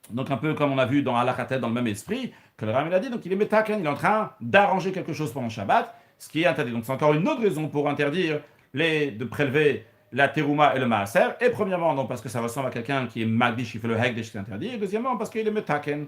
Donc un peu comme on a vu dans Halachatet, dans le même esprit, que le Ram il a dit, donc il est metaken, il est en train d'arranger quelque chose pendant Shabbat, ce qui est interdit. Donc c'est encore une autre raison pour interdire de prélever la terouma et le maaser. Et premièrement, non, parce que ça ressemble à quelqu'un qui est magdish, qui fait le hegdesh, c'est interdit. Et deuxièmement, parce qu'il est metaken.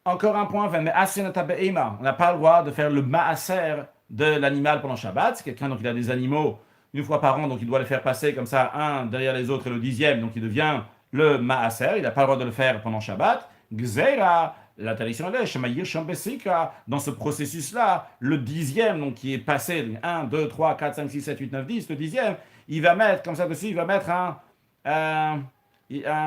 Encore un point, on n'a pas le droit de faire le maaser de l'animal pendant Shabbat. C'est quelqu'un, donc il a des animaux une fois par an, donc il doit les faire passer comme ça, un derrière les autres, et le 10e, donc il devient le maaser. Il n'a pas le droit de le faire pendant Shabbat. Gzeira, la tradition est Shemayir Shambesika, dans ce processus-là, le 10e, donc qui est passé, 1, 2, 3, 4, 5, 6, 7, 8, 9, 10, le 10e, il va mettre, comme ça dessus, il va mettre un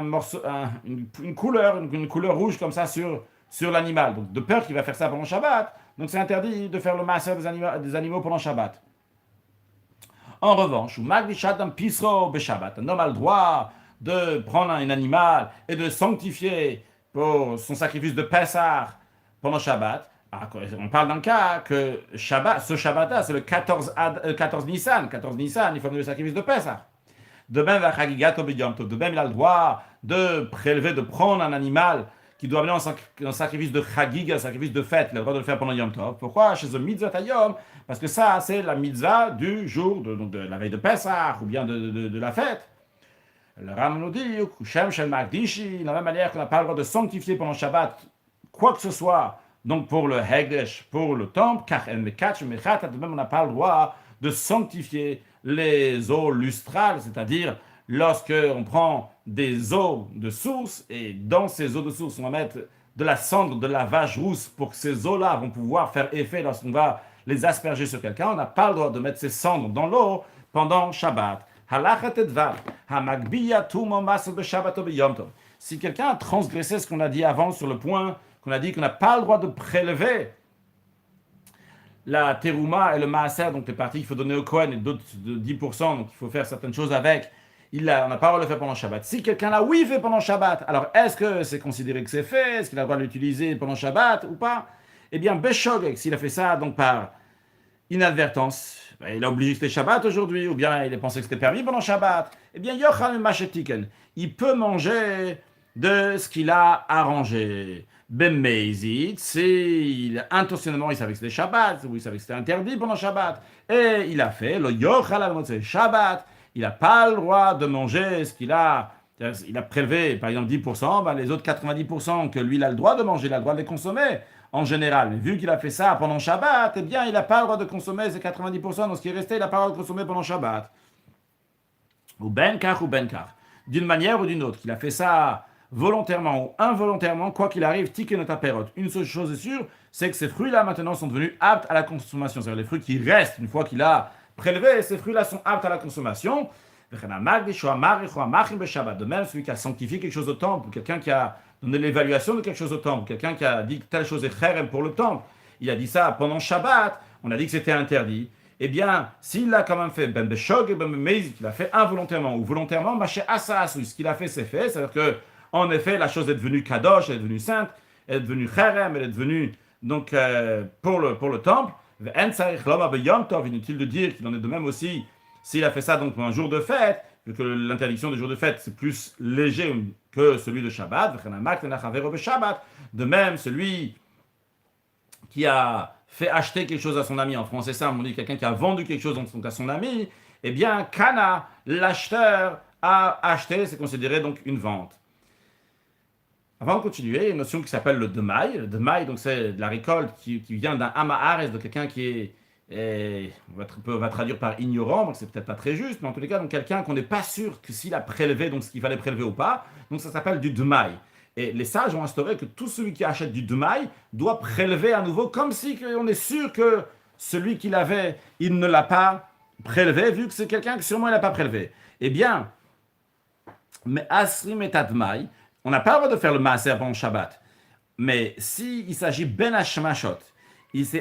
morceau, une couleur rouge comme ça sur l'animal. Donc de peur qu'il va faire ça pendant Shabbat, donc c'est interdit de faire le maaser des animaux pendant Shabbat. En revanche, un homme a le droit de prendre un animal et de le sanctifier pour son sacrifice de Pessah pendant Shabbat. On parle d'un cas que ce Shabbat-là, c'est le 14 Nissan. 14 Nissan, il faut le sacrifice de Pessah. De même, il a le droit de prélever, de prendre un animal qui doit amener un sacrifice de chagig, un sacrifice de fête. Il a le droit de le faire pendant Yom Tov. Pourquoi? Chez eux, mitzvah Yom, parce que ça, c'est la mitzvah du jour, de la veille de Pessah, ou bien de la fête. Le Ram nous dit, Kushem Shel Magdishi, de la même manière qu'on n'a pas le droit de sanctifier pendant Shabbat quoi que ce soit, donc pour le Hegdesh, pour le temple, car de même on n'a pas le droit de sanctifier les eaux lustrales, c'est-à-dire lorsque on prend des eaux de source et dans ces eaux de source on va mettre de la cendre de la vache rousse pour que ces eaux-là vont pouvoir faire effet lorsqu'on va les asperger sur quelqu'un, on n'a pas le droit de mettre ces cendres dans l'eau pendant Shabbat. Si quelqu'un a transgressé ce qu'on a dit avant sur le point qu'on a dit qu'on n'a pas le droit de prélever la terouma et le maaser, donc les parties qu'il faut donner au Kohen et d'autres de 10%, donc il faut faire certaines choses avec, on n'a pas le droit de le faire pendant Shabbat. Si quelqu'un l'a, oui, fait pendant Shabbat, alors est-ce que c'est considéré que c'est fait? Est-ce qu'il a le droit de l'utiliser pendant Shabbat ou pas? Eh bien, Beshogeg, s'il a fait ça donc par inadvertance, il a obligé que c'était Shabbat aujourd'hui, ou bien il a pensé que c'était permis pendant Shabbat, eh bien, Yochal Mashetiken, il peut manger de ce qu'il a arrangé. Bemmeizit, intentionnellement, il savait que c'était Shabbat, ou il savait que c'était interdit pendant Shabbat, et il a fait le Yochal al Shabbat, il n'a pas le droit de manger ce qu'il a. Il a prélevé, par exemple, 10%, les autres 90% que lui, il a le droit de manger, il a le droit de les consommer en général. Mais vu qu'il a fait ça pendant Shabbat, eh bien, il n'a pas le droit de consommer ces 90%. Donc, ce qui est resté, il n'a pas le droit de consommer pendant Shabbat. Ou benkar. D'une manière ou d'une autre. Il a fait ça volontairement ou involontairement, quoi qu'il arrive, ticket notre apérote. Une seule chose est sûre, c'est que ces fruits-là, maintenant, sont devenus aptes à la consommation. C'est-à-dire les fruits qui restent une fois qu'il a prélevé, ces fruits-là sont aptes à la consommation. De même, celui qui a sanctifié quelque chose au temple, quelqu'un qui a donné l'évaluation de quelque chose au temple, quelqu'un qui a dit que telle chose est chérem pour le temple, il a dit ça pendant Shabbat, on a dit que c'était interdit. Eh bien, s'il l'a quand même fait, qu'il a fait involontairement ou volontairement, ce qu'il a fait, c'est fait. C'est-à-dire que, en effet, la chose est devenue kadosh, elle est devenue sainte, elle est devenue chérem, elle est devenue donc pour le temple. Inutile de dire qu'il en est de même aussi s'il a fait ça donc pour un jour de fête, vu que l'interdiction du jour de fête c'est plus léger que celui de Shabbat. De même, celui qui a fait acheter quelque chose à son ami, en français ça, on dit quelqu'un qui a vendu quelque chose donc à son ami, eh bien, Kana, l'acheteur a acheté, c'est considéré donc une vente. Avant de continuer, il y a une notion qui s'appelle le demaï. Le demaï, donc c'est de la récolte qui vient d'un amahares, de quelqu'un qui est, on va traduire par ignorant, donc c'est peut-être pas très juste, mais en tous les cas, donc quelqu'un qu'on n'est pas sûr que s'il a prélevé, donc ce qu'il fallait prélever ou pas, donc ça s'appelle du demaï. Et les sages ont instauré que tout celui qui achète du demaï doit prélever à nouveau, comme si on est sûr que celui qui l'avait, il ne l'a pas prélevé, vu que c'est quelqu'un que sûrement il n'a pas prélevé. Eh bien, mais asrim et admaï, on n'a pas le droit de faire le maaser pendant Shabbat. Mais s'il s'agit ben hashmashot,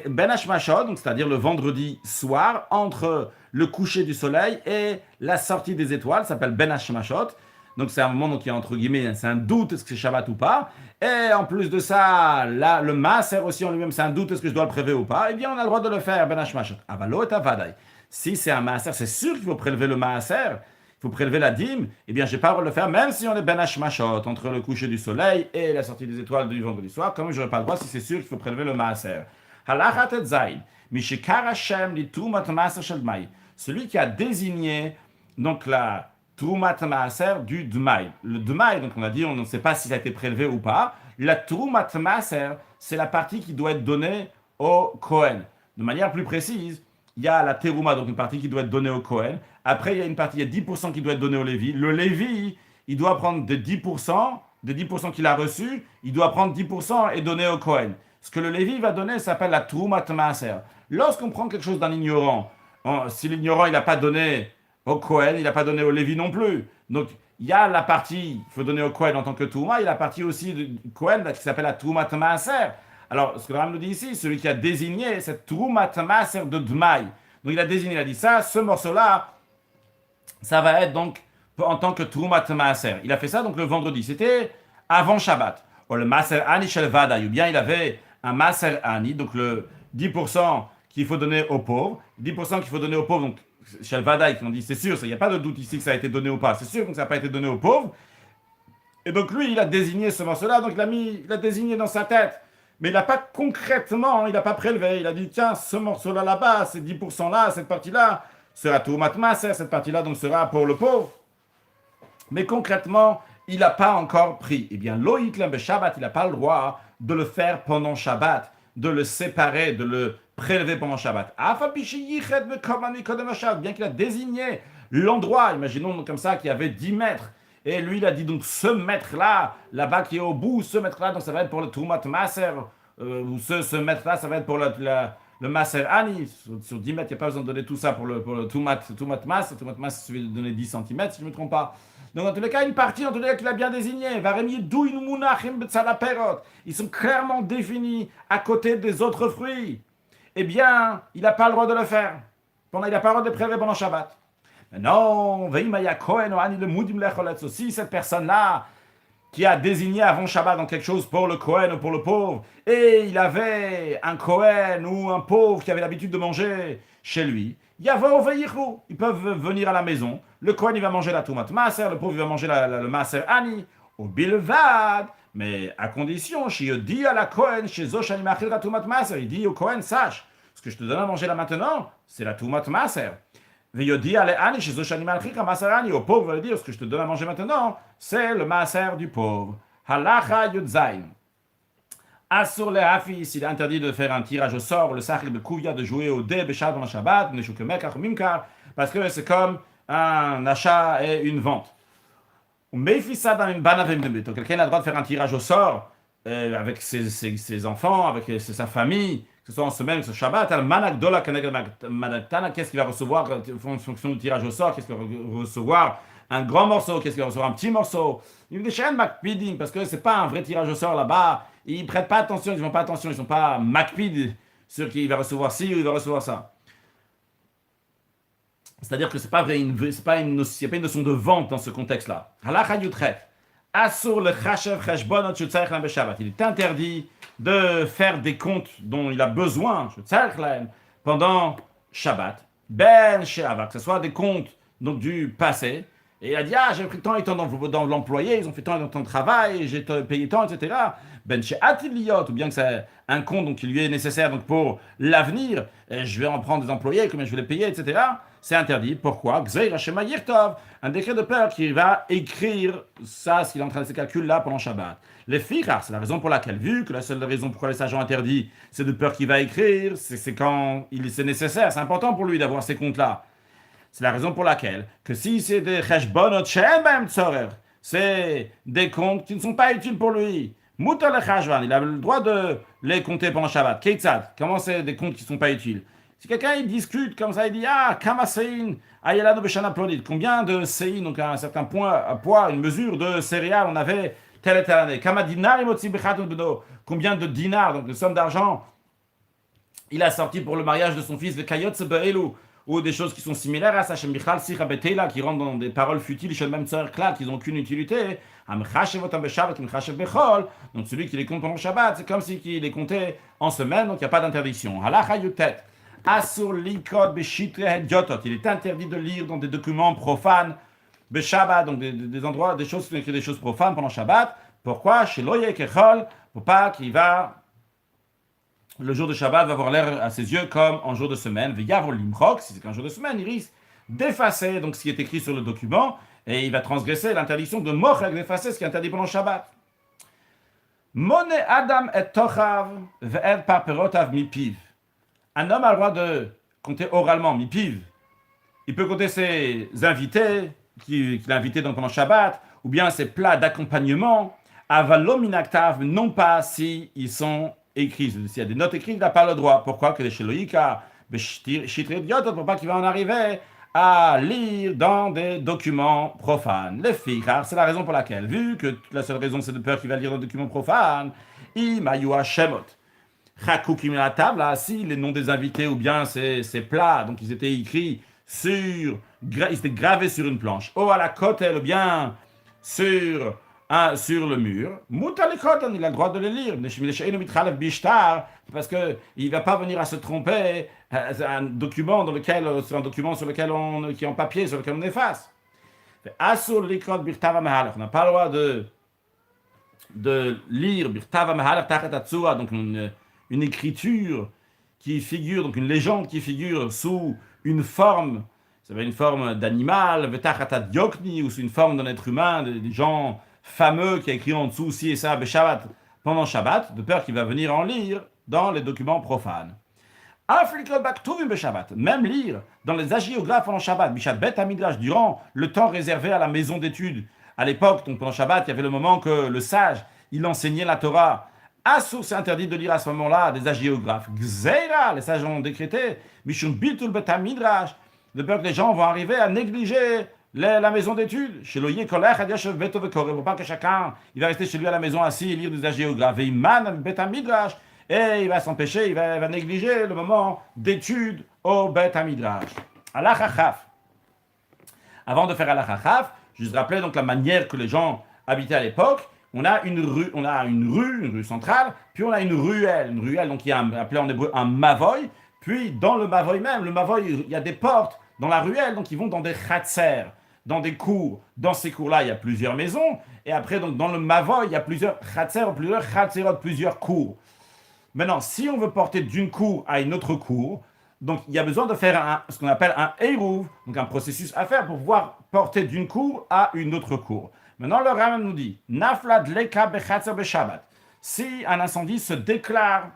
ben hashmashot, donc c'est-à-dire le vendredi soir, entre le coucher du soleil et la sortie des étoiles, ça s'appelle ben hashmashot. Donc c'est un moment qui est entre guillemets, c'est un doute, est-ce que c'est Shabbat ou pas. Et en plus de ça, là, le maaser aussi en lui-même, c'est un doute, est-ce que je dois le prélever ou pas. Eh bien, on a le droit de le faire, ben hashmashot. Avalo et avadai. Si c'est un maaser, c'est sûr qu'il faut prélever le maaser. Il faut prélever la dîme, eh bien, j'ai pas le droit de le faire, même si on est ben hashmashot, entre le coucher du soleil et la sortie des étoiles du vendredi soir, comme je n'aurais pas le droit si c'est sûr qu'il faut prélever le maaser. Halachat et zayin, mishikar Hashem li tumat maaser shel dmai. Celui qui a désigné, donc, la tumat maaser du dmai. Le dmai, donc, on a dit, on ne sait pas si ça a été prélevé ou pas. La tumat maaser, c'est la partie qui doit être donnée au Kohen. De manière plus précise, il y a la terouma, donc une partie qui doit être donnée au Kohen. Après, il y a une partie, il y a 10% qui doit être donné au Lévi. Le Lévi, il doit prendre des 10% qu'il a reçus, il doit prendre 10% et donner au Kohen. Ce que le Lévi va donner s'appelle la Troumat Maaser. Lorsqu'on prend quelque chose d'un ignorant, si l'ignorant, il n'a pas donné au Kohen, il n'a pas donné au Lévi non plus. Donc, il y a la partie qu'il faut donner au Kohen en tant que Touma, il y a la partie aussi du Kohen qui s'appelle la Troumat Maaser. Alors, ce que le Ram nous dit ici, celui qui a désigné cette Troumat Maaser de Dmaï. Donc, il a désigné, il a dit ça, ce morceau-là, ça va être donc en tant que Troumat Maaser. Il a fait ça donc le vendredi. C'était avant Shabbat. Ou le Maaser Ani Shel Vadaï. Ou bien il avait un Maaser Ani, donc le 10% qu'il faut donner aux pauvres. 10% qu'il faut donner aux pauvres, donc Shel Vadaï, qui on dit c'est sûr, il n'y a pas de doute ici que ça a été donné ou pas. C'est sûr que ça n'a pas été donné aux pauvres. Et donc lui, il a désigné ce morceau-là, donc il a désigné dans sa tête. Mais il n'a pas concrètement, il n'a pas prélevé. Il a dit, tiens, ce morceau-là là-bas, ces 10% là, cette partie-là, sera tout matmaser, cette partie-là donc sera pour le pauvre. Mais concrètement, il n'a pas encore pris. Eh bien, Loïc Lembe Shabbat, il n'a pas le droit de le faire pendant Shabbat, de le séparer, de le prélever pendant Shabbat. Bien qu'il a désigné l'endroit, imaginons comme ça, qu'il y avait 10 mètres. Et lui, il a dit donc ce mètre-là, là-bas qui est au bout, ce mètre-là, donc ça va être pour le Tumat Maser, ou ce mètre-là, ça va être pour le Maser Ani. Sur 10 mètres, il n'y a pas besoin de donner tout ça pour le Tumat Mas. Tumat Mas, il suffit de donner 10 cm, si je ne me trompe pas. Donc, dans tous les cas, une partie, dans tous les cas, qu'il a bien désignée. Ils sont clairement définis à côté des autres fruits. Eh bien, il n'a pas le droit de le faire. Il n'a pas le droit de le prélever pendant Shabbat. Mais non, si cette personne-là, qui a désigné avant Shabbat dans quelque chose pour le Kohen ou pour le pauvre, et il avait un Kohen ou un pauvre qui avait l'habitude de manger chez lui, ils peuvent venir à la maison, le Kohen il va manger la Tumat Maser, le pauvre il va manger le Maser Ani, au Bilvad, mais à condition, il dit à la Kohen, chez Zoshani Machil la Tumat Maser, il dit au Kohen, sache, ce que je te donne à manger là maintenant, c'est la Tumat Maser. Au pauvre, va dire, ce que je te donne à manger maintenant, c'est le maaser du pauvre. Halacha Yudzain. Assur le hafis, il est interdit de faire un tirage au sort, le sachir de kouvia de jouer au dé, béchad dans le Shabbat, parce que c'est comme un achat et une vente. Donc quelqu'un a le droit de faire un tirage au sort avec ses enfants, avec sa famille, que ce soit en semaine, que ce soit Shabbat, qu'est-ce qu'il va recevoir en fonction du tirage au sort, qu'est-ce qu'il va recevoir un grand morceau, qu'est-ce qu'il va recevoir un petit morceau. Il y a des chaînes makpiding, parce que c'est pas un vrai tirage au sort là-bas, ils prêtent pas attention, ils font pas attention, ils sont pas makpid sur qui il va recevoir ci ou il va recevoir ça. C'est-à-dire que c'est pas vrai, il n'y a pas une notion de vente dans ce contexte-là. Halacha yutret. Assur le chashev cheshbonot shutzarech lahem b'Shabbat. Il est interdit de faire des comptes dont il a besoin, shutzarech lahem, pendant Shabbat. Ben she'ava, que ce soit des comptes donc du passé. Et il a dit, j'ai pris tant et tant dans l'employé, ils ont fait tant et tant de travail, j'ai payé tant, etc. Ben she'atiliyot, ou bien que c'est un compte donc, qui lui est nécessaire donc, pour l'avenir, et je vais en prendre des employés, combien je vais les payer, etc. C'est interdit. Pourquoi? Un décret de père qui va écrire ça, ce qu'il est en train de se calculer là pendant Shabbat. Les fichar, c'est la raison pour laquelle, vu que la seule raison pourquoi les agents interdits, c'est de peur qu'il va écrire, c'est quand c'est nécessaire, c'est important pour lui d'avoir ces comptes-là. C'est la raison pour laquelle, que si c'est des cheshbonot she'en tzorer, c'est des comptes qui ne sont pas utiles pour lui. Mutar le chashvan, il a le droit de les compter pendant Shabbat. Keitzad, comment c'est des comptes qui ne sont pas utiles? Si quelqu'un il discute comme ça, il dit kama sein ayelano beshana plonit, combien de sein, donc un certain poids, une mesure de céréales on avait telle et telle année. Kama dinar imotzi bechatun bedo, combien de dinars, donc de sommes d'argent, il a sorti pour le mariage de son fils le kayotze be'elu, ou des choses qui sont similaires à ça, Shem Michal Sicha Betela, qui rentrent dans des paroles futiles, chez le même sœur clad, qui n'ont aucune utilité. Donc celui qui les compte pendant le Shabbat, c'est comme s'il les comptait en semaine, donc il n'y a pas d'interdiction. Halacha Yutet. Asur likod beshitre hedyotot. Il est interdit de lire dans des documents profanes, beshabbat, donc des endroits, des choses qui sont écrites des choses profanes pendant Shabbat. Pourquoi? Chez Loye Kechol, pour pas qu'il va, le jour de Shabbat va avoir l'air à ses yeux comme en jour de semaine. Veyavol limchok, si c'est qu'un jour de semaine, il risque d'effacer donc ce qui est écrit sur le document et il va transgresser l'interdiction de mochek, d'effacer ce qui est interdit pendant Shabbat. Mone Adam et Tochav ve'ed paperotav mipiv. Un homme a le droit de compter oralement, mipiv. Il peut compter ses invités, qu'il a invités donc pendant Shabbat, ou bien ses plats d'accompagnement, avalominaktav, non pas si ils sont écrits. S'il y a des notes écrites, il n'a pas le droit. Pourquoi? Que les sheloïka, pour pas qu'il va en arriver à lire dans des documents profanes. Les filles, car c'est la raison pour laquelle, vu que la seule raison c'est de peur qu'il va lire dans des documents profanes, imayua shemot. Chakukim à la table, là, si les noms des invités ou bien ces plats, donc ils étaient écrits ils étaient gravés sur une planche, ou à la côte, ou bien sur le mur, il a le droit de les lire, parce qu'il ne va pas venir à se tromper sur un document qui est en papier, sur lequel on efface. On n'a pas le droit de de lire Birtava Mahalach Tachat Atzua, donc une écriture qui figure, donc une légende qui figure sous une forme, ça va une forme d'animal, Vetachat Yokni, ou sous une forme d'un être humain, des gens fameux qui a écrit en dessous ci et ça, Shabbat, pendant Shabbat, de peur qu'il va venir en lire dans les documents profanes. Même lire dans les agiographes pendant Shabbat, Bishat Bet Amidrash, durant le temps réservé à la maison d'études. À l'époque, donc pendant Shabbat, il y avait le moment que le sage, il enseignait la Torah. Assour, c'est interdit de lire à ce moment-là des agiographes. Gzeira, les sages ont décrété, Mishum Bitul Bet Amidrash, de peur que les gens vont arriver à négliger la maison d'études. Chez le Yekolech, Adiashev Beto Vekore, pour pas que chacun, il va rester chez lui à la maison assis et lire des agiographes. Veiman Bet Amidrash, et il va s'empêcher, il va négliger le moment d'étude au Bet Hamidrash. Allah Chachaf. Avant de faire Allah Chachaf, je vous rappelais donc la manière que les gens habitaient à l'époque. On a une rue centrale, puis on a une ruelle donc il y a appelé en hébreu un mavoy, puis dans le mavoy même, il y a des portes dans la ruelle, donc ils vont dans des chatser, dans des cours. Dans ces cours-là, il y a plusieurs maisons, et après donc dans le mavoy, il y a plusieurs chatser, plusieurs cours. Maintenant, si on veut porter d'une cour à une autre cour, donc il y a besoin de faire ce qu'on appelle un Eruv, donc un processus à faire pour pouvoir porter d'une cour à une autre cour. Maintenant, le Rambam nous dit, Nafla dleka bechatzer beshabbat. Si un incendie se déclare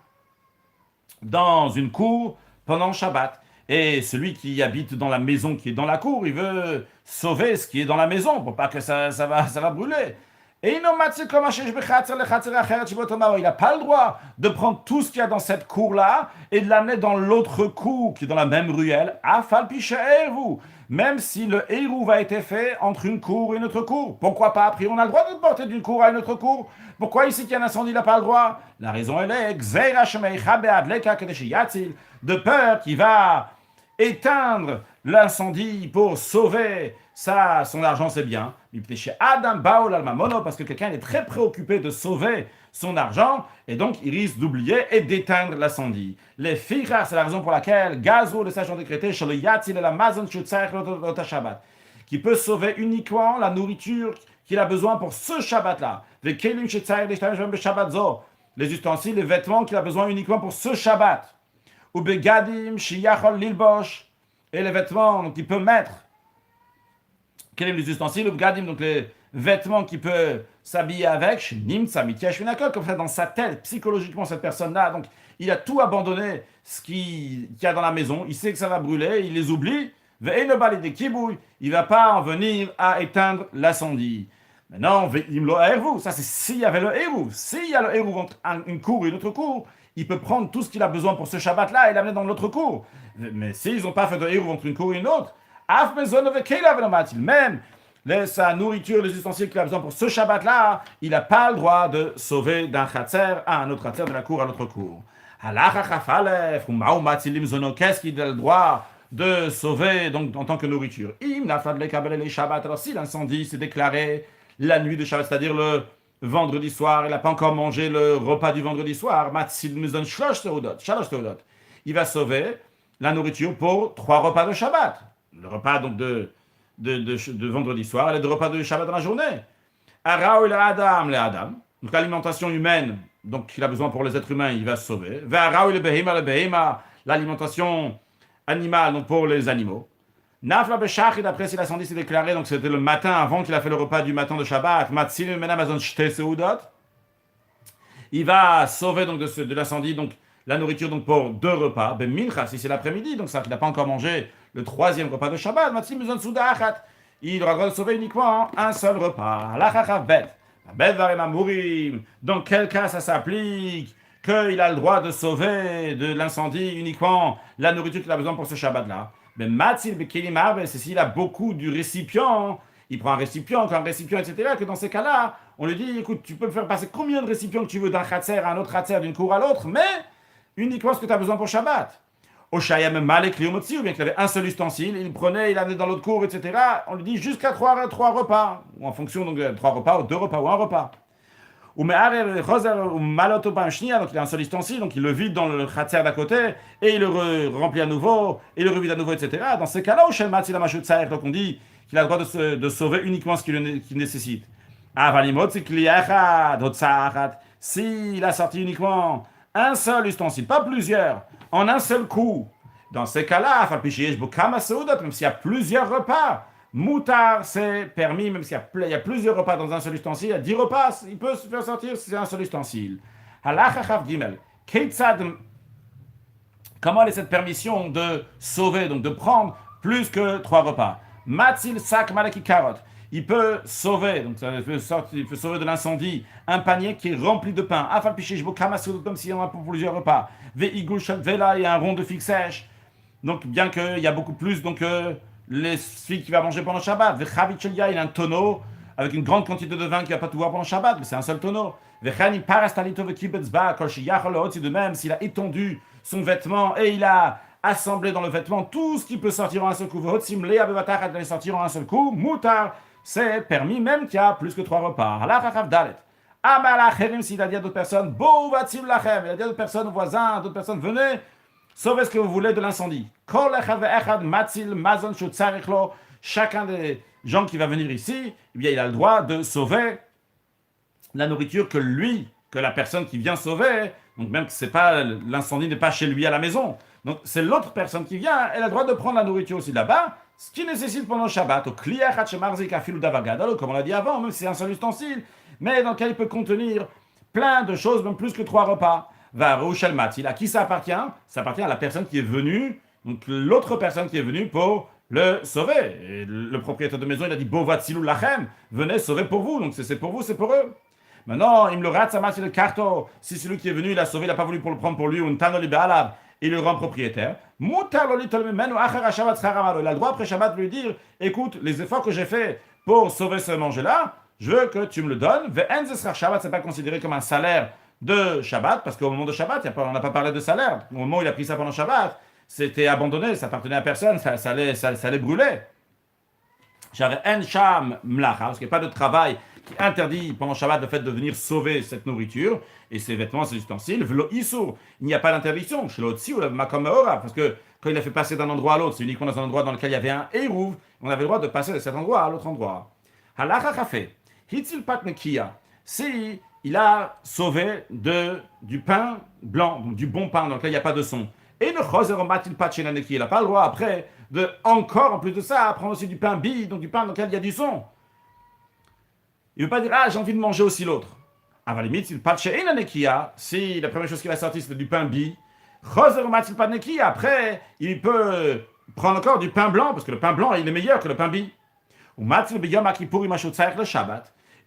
dans une cour pendant Shabbat, et celui qui habite dans la maison qui est dans la cour, il veut sauver ce qui est dans la maison pour pas que ça va brûler. Et il n'a pas le droit de prendre tout ce qu'il y a dans cette cour-là et de l'amener dans l'autre cour qui est dans la même ruelle, même si le hérouv a été fait entre une cour et une autre cour. Pourquoi pas? Après, on a le droit de porter d'une cour à une autre cour. Pourquoi ici qu'il y a un incendie, il n'a pas le droit? La raison elle est de peur qu'il va éteindre l'incendie pour sauver son argent, c'est bien. Parce que quelqu'un est très préoccupé de sauver son argent et donc il risque d'oublier et d'éteindre l'incendie. Les fichas, c'est la raison pour laquelle Gazo, le sage ont décrété, qui peut sauver uniquement la nourriture qu'il a besoin pour ce Shabbat-là. Les ustensiles, les vêtements qu'il a besoin uniquement pour ce Shabbat. Ou begadim, shiyachol lilbosh, et les vêtements qu'il peut mettre. Quels sont les ustensiles? Donc les vêtements qu'il peut s'habiller avec, comme ça dans sa tête, psychologiquement, cette personne-là, donc il a tout abandonné ce qu'il y a dans la maison, il sait que ça va brûler, il les oublie, il ne va pas en venir à éteindre l'incendie. Maintenant, ça c'est s'il y avait le hérouv. S'il y a le hérouv entre une cour et une autre cour, il peut prendre tout ce qu'il a besoin pour ce Shabbat-là et l'amener dans l'autre cour. Mais s'ils n'ont pas fait de hérouv entre une cour et une autre, même sa nourriture, les ustensiles qu'il a besoin pour ce Shabbat-là, il n'a pas le droit de sauver d'un khatser à un autre khatser, de la cour à l'autre cour. Qu'est-ce qu'il a le droit de sauver donc, en tant que nourriture? Alors si l'incendie s'est déclaré la nuit de Shabbat, c'est-à-dire le vendredi soir, il n'a pas encore mangé le repas du vendredi soir, il va sauver la nourriture pour 3 repas de Shabbat. Le repas donc de vendredi soir et le repas de Shabbat dans la journée. Arao le Adam. Donc l'alimentation humaine, donc qu'il a besoin pour les êtres humains, il va se sauver. Arao le Behema, l'alimentation animale, donc pour les animaux. Nafla Beshachid, après si l'incendie s'est déclaré, donc c'était le matin avant qu'il a fait le repas du matin de Shabbat. Matzil Menamazon Shte Seudot. Il va sauver donc de l'incendie, donc la nourriture donc pour 2 repas. Ben mincha, si c'est l'après-midi, donc ça qu'il n'a pas encore mangé le 3e repas de Shabbat, il aura le droit de sauver uniquement un seul repas. Dans quel cas ça s'applique qu'il a le droit de sauver de l'incendie uniquement la nourriture qu'il a besoin pour ce Shabbat-là? Mais c'est s'il a beaucoup du récipient, il prend un récipient, etc., que dans ces cas-là, on lui dit, écoute, tu peux me faire passer combien de récipients que tu veux d'un khatser à un autre khatser, d'une cour à l'autre, mais uniquement ce que tu as besoin pour Shabbat. Au Shayam Malek Liomotsi, ou bien qu'il avait un seul ustensile, il prenait, il amenait dans l'autre cour, etc. On lui dit jusqu'à 3 repas, ou en fonction donc de 3 repas, ou 2 repas, ou 1 repas. Ou Maloto Pamshnia, donc il a un seul ustensile, donc il le vide dans le khatser d'à côté, et il le remplit à nouveau, et il le revide à nouveau, etc. Dans ces cas-là, au Shem Matzi la Mashut Saer, donc on dit qu'il a le droit de sauver uniquement ce qu'il nécessite. S'il a sorti uniquement un seul ustensile, pas plusieurs, en un seul coup, dans ces cas-là, même s'il y a plusieurs repas, moutar, c'est permis, même s'il y a plusieurs repas dans un seul ustensile, il y a 10 repas, il peut se faire sortir si c'est un seul ustensile. Comment est cette permission de sauver, donc de prendre plus que 3 repas? Matzil sak malaki karot. Il peut sauver, donc il peut sauver de l'incendie, un panier qui est rempli de pain. Afal pichej kamasoud, comme s'il y en a pour plusieurs repas. Ve'igul vela, il y a un rond de figue sèche. Donc bien qu'il y a beaucoup plus, donc les filles qui va manger pendant Shabbat. Ve'chavit shelia, il y a un tonneau avec une grande quantité de vin qui va pas tout voir pendant Shabbat, mais c'est un seul tonneau. Ve'chani parastalito ve'kibetzba, kol sheyachol ha'otzi, de même s'il a étendu son vêtement et il a assemblé dans le vêtement tout ce qui peut sortir en un seul coup. Ve'hotzim lea bevatachat, d'aller sortir en un seul coup. Mutar, c'est permis même qu'il y a plus que 3 repas. Halachachav dalet. Amalacherim, s'il a dit à d'autres personnes, bo vatzim lachem, il a dit à d'autres personnes, aux voisins, à d'autres personnes, venez, sauvez ce que vous voulez de l'incendie. Kol echad ve'echad matzil mazon shutzarichlo. Chacun des gens qui va venir ici, eh bien, il a le droit de sauver la nourriture que lui, que la personne qui vient sauver, donc même que c'est pas, l'incendie n'est pas chez lui à la maison, donc c'est l'autre personne qui vient, elle a le droit de prendre la nourriture aussi là-bas, ce qui nécessite pendant le Shabbat, au kliachat shemarzik afilu davagadalo, comme on l'a dit avant, même si c'est un seul ustensile, mais dans lequel il peut contenir plein de choses, même plus que 3 repas. Va rouchel matil, à qui ça appartient? Ça appartient à la personne qui est venue, donc l'autre personne qui est venue pour le sauver. Et le propriétaire de maison, il a dit bovatzilou lachem, venez sauver pour vous, donc c'est pour vous, c'est pour eux. Maintenant, il me le rate, ça marche le carton. Si celui qui est venu, il a sauvé, il n'a pas voulu pour le prendre pour lui, ou il le rend propriétaire. Il a le droit après Shabbat de lui dire, écoute, les efforts que j'ai faits pour sauver ce manger-là, je veux que tu me le donnes. Shabbat, c'est pas considéré comme un salaire de Shabbat, parce qu'au moment de Shabbat, on n'a pas parlé de salaire. Au moment où il a pris ça pendant Shabbat, c'était abandonné, ça appartenait à personne, ça allait brûler. J'avais un sham mlacha, parce qu'il n'y a pas de travail qui interdit pendant Shabbat le fait de venir sauver cette nourriture et ses vêtements, ses ustensiles. Velo isur, il n'y a pas d'interdiction. Chez l'autre, ou makom meora, parce que quand il a fait passer d'un endroit à l'autre, c'est uniquement dans un endroit dans lequel il y avait un hérouv, on avait le droit de passer de cet endroit à l'autre endroit. Halacha chafé, hitzil pat nekia, si il a sauvé du pain blanc, donc du bon pain dans lequel il n'y a pas de son. Et le choser matil pat shenaneki, il n'a pas le droit après de encore en plus de ça prendre aussi du pain bi, donc du pain dans lequel il y a du son. Il ne veut pas dire, ah, j'ai envie de manger aussi l'autre. À la limite, il patche et nekia, si la première chose qu'il a sorti c'était du pain bi, après, il peut prendre encore du pain blanc, parce que le pain blanc, il est meilleur que le pain bi.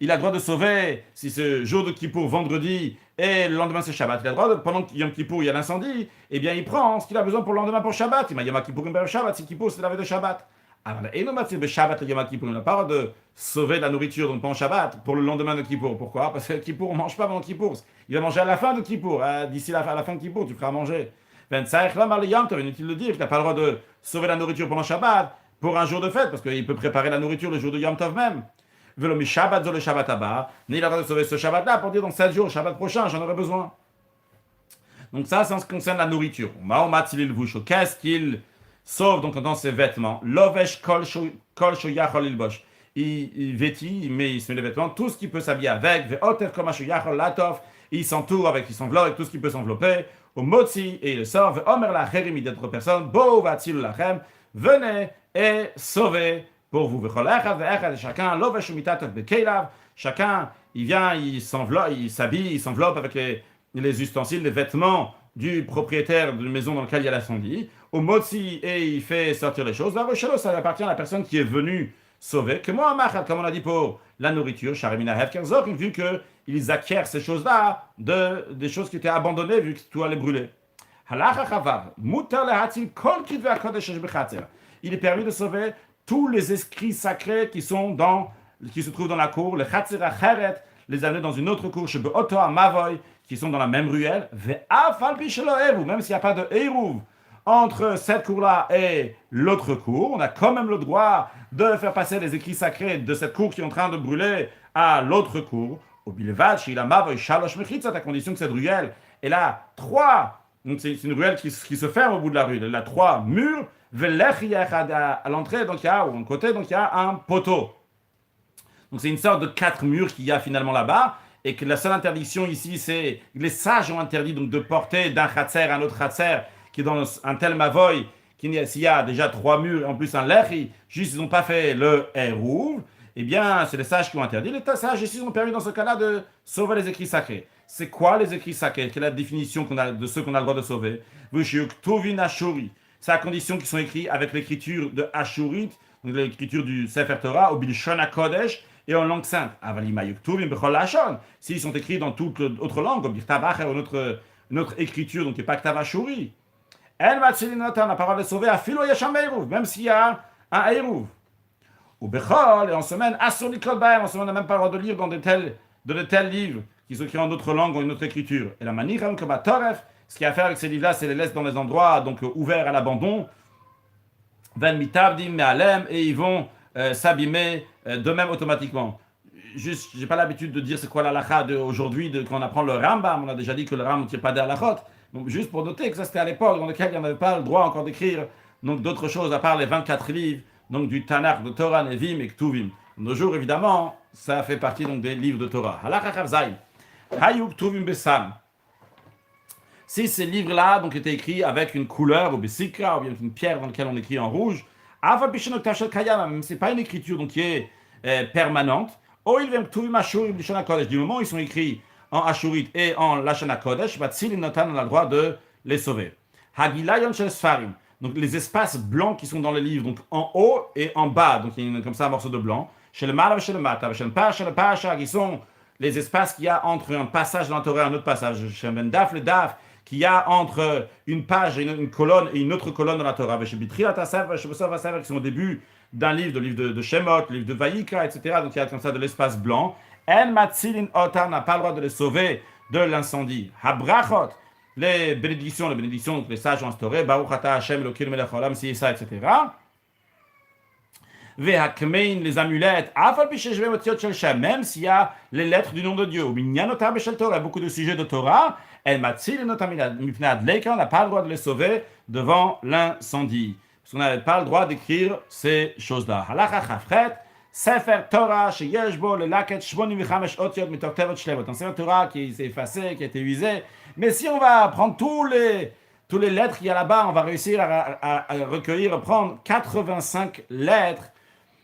Il a le droit de sauver, si c'est jour de Kippour, vendredi, et le lendemain c'est Shabbat. Il a le droit, pendant que Yom Kippour, il y a l'incendie, eh bien il prend ce qu'il a besoin pour le lendemain pour Shabbat. Il m'a Yom Kippour, Shabbat, si Kippour, c'est la veille de Shabbat. Alors, on n'a pas le droit de sauver de la nourriture donc pendant Shabbat pour le lendemain de Kippour. Pourquoi? Parce que Kippour, on ne mange pas pendant Kippour. Il va manger à la fin de Kippour. D'ici à la fin de Kippour, tu feras manger. Inutile de dire qu'il n'a pas le droit de sauver la nourriture pendant Shabbat pour un jour de fête, parce qu'il peut préparer la nourriture le jour de Yom Tov même. Velomi Shabbat le Shabbat Abba, mais il a le droit de sauver ce Shabbat-là pour dire dans 7 jours, Shabbat prochain, j'en aurai besoin. Donc ça, c'est en ce qui concerne la nourriture. Qu'est-ce qu'il sauve donc dans ses vêtements? Lovesh kol shoyachol ilbosh. Il vêtit, il se met les vêtements, tout ce qu'il peut s'habiller avec. Ve'oter kol shoyachol latov. Il s'entoure il s'enveloppe avec tout ce qui peut s'envelopper. Au motzi, et il sort. Ve'omer lacherim, il dit à d'autres personnes. Bo vatzil lachem. Venez et sauvez pour vous. Chacun, lovesh umitatov bekeilav. Chacun, il vient, il s'enveloppe, il s'habille, il s'enveloppe avec les ustensiles, les vêtements du propriétaire de la maison dans laquelle il y a l'incendie. Au motzi, et il fait sortir les choses. Ça appartient à la personne qui est venue sauver. Que moi, comme on a dit pour la nourriture, vu qu'ils acquièrent ces choses-là des choses qui étaient abandonnées, vu que tout allait brûler. Il est permis de sauver tous les esprits sacrés qui se trouvent dans la cour, les chatzir les amener dans une autre cour, chez Be'oto Mavoy, qui sont dans la même ruelle, même s'il n'y a pas de Hérouv entre cette cour-là et l'autre cour, on a quand même le droit de faire passer les écrits sacrés de cette cour qui est en train de brûler à l'autre cour. Au Bilvad, chez la Mavoy, Shalosh Mechitzat, à condition que cette ruelle, elle a 3, donc c'est une ruelle qui se ferme au bout de la rue, elle a 3 murs, à l'entrée, donc il y a, ou en côté, donc il y a un poteau. Donc c'est une sorte de 4 murs qu'il y a finalement là-bas, et que la seule interdiction ici, c'est les sages ont interdit donc de porter d'un khatser à un autre khatser, qui est dans un tel mavoy, s'il y a déjà 3 murs, en plus un lechi, juste ils n'ont pas fait le eruv, eh bien c'est les sages qui ont interdit. Les sages ici ont permis dans ce cas-là de sauver les écrits sacrés. C'est quoi les écrits sacrés? Quelle est la définition de ceux qu'on a le droit de sauver? C'est à condition qu'ils sont écrits avec l'écriture de Ashurit, donc l'écriture du Sefer Torah, au Bilshon HaKodesh, et en langue sainte. S'ils sont écrits dans toute autre langue, comme Birtavach ou une autre écriture, donc qui n'est pas Ktav Ashuri, on n'a pas le droit de sauver à Philo Yasham Eiruv, même s'il y a un Eiruv. Ou Bechol, et en semaine, Asur Niklot Bahem, en semaine, on n'a même pas le droit de lire dans de tels livres qui sont écrits en d'autres langues ou une autre écriture. Et la manière comme à Toref, ce qu'il y a à faire avec ces livres-là, c'est les laisser dans des endroits donc ouverts à l'abandon, Ven Mitabdim Me'alem, et ils vont s'abîmer d'eux-mêmes automatiquement. Juste, j'ai pas l'habitude de dire c'est quoi l'halakha d'aujourd'hui, quand on apprend le Rambam, on a déjà dit que le Rambam ne tire pas des halakhot. Donc juste pour noter que ça c'était à l'époque dans laquelle il n'y avait pas le droit encore d'écrire donc d'autres choses à part les 24 livres donc du Tanakh, de Torah, Nevim et Ktuvim. De nos jours évidemment, ça fait partie donc des livres de Torah. Halakha Chavzaï. Hayuk Ktuvim Besam. Si ces livres-là donc étaient écrits avec une couleur ou besikra ou bien une pierre dans laquelle on écrit en rouge, même c'est pas une écriture donc qui est permanente. Du moment où ils sont écrits en Ashurit et en Lashon HaKodesh, on a le droit de les sauver. Donc les espaces blancs qui sont dans le livre, donc en haut et en bas, donc il y a comme ça un morceau de blanc. Chez le Malav, chez le Mata, chez le Pasha, qui sont les espaces qu'il y a entre un passage dans la Torah et un autre passage. Chez le Daf, qu'il y a entre une page et une colonne et une autre colonne dans la Torah. Chez Bitrilat Asefer, chez Besov Asefer, qui sont au début d'un livre, de Shemot, le livre de Vayikra, etc. Donc il y a comme ça de l'espace blanc. En Matzilin Otam n'a pas le droit de les sauver de l'incendie. Habrachot, les bénédictions, donc les sages ont instauré, Baruch Ata Hashem Elokeinu melech haolam, si ça, etc. Vehakmein, les amulettes, Afal Picheshve Motiot Shel Shem, même s'il y a les lettres du nom de Dieu. Minyan Otam Beshel Torah, il y a beaucoup de sujets de Torah. El Matzilin Otam Mipnei Adleika, on n'a pas le droit de les sauver devant l'incendie. Parce qu'on n'avait pas le droit d'écrire ces choses-là. Halacha Chafret, Sefer Torah, Sheyesh Bo, le Laket, 85 Otiot, Mitoktevet Shlevot. Un Sefer Torah qui s'est effacé, qui a été usé. Mais si on va prendre tous les lettres qu'il y a là-bas, on va réussir à recueillir, à prendre 85 lettres,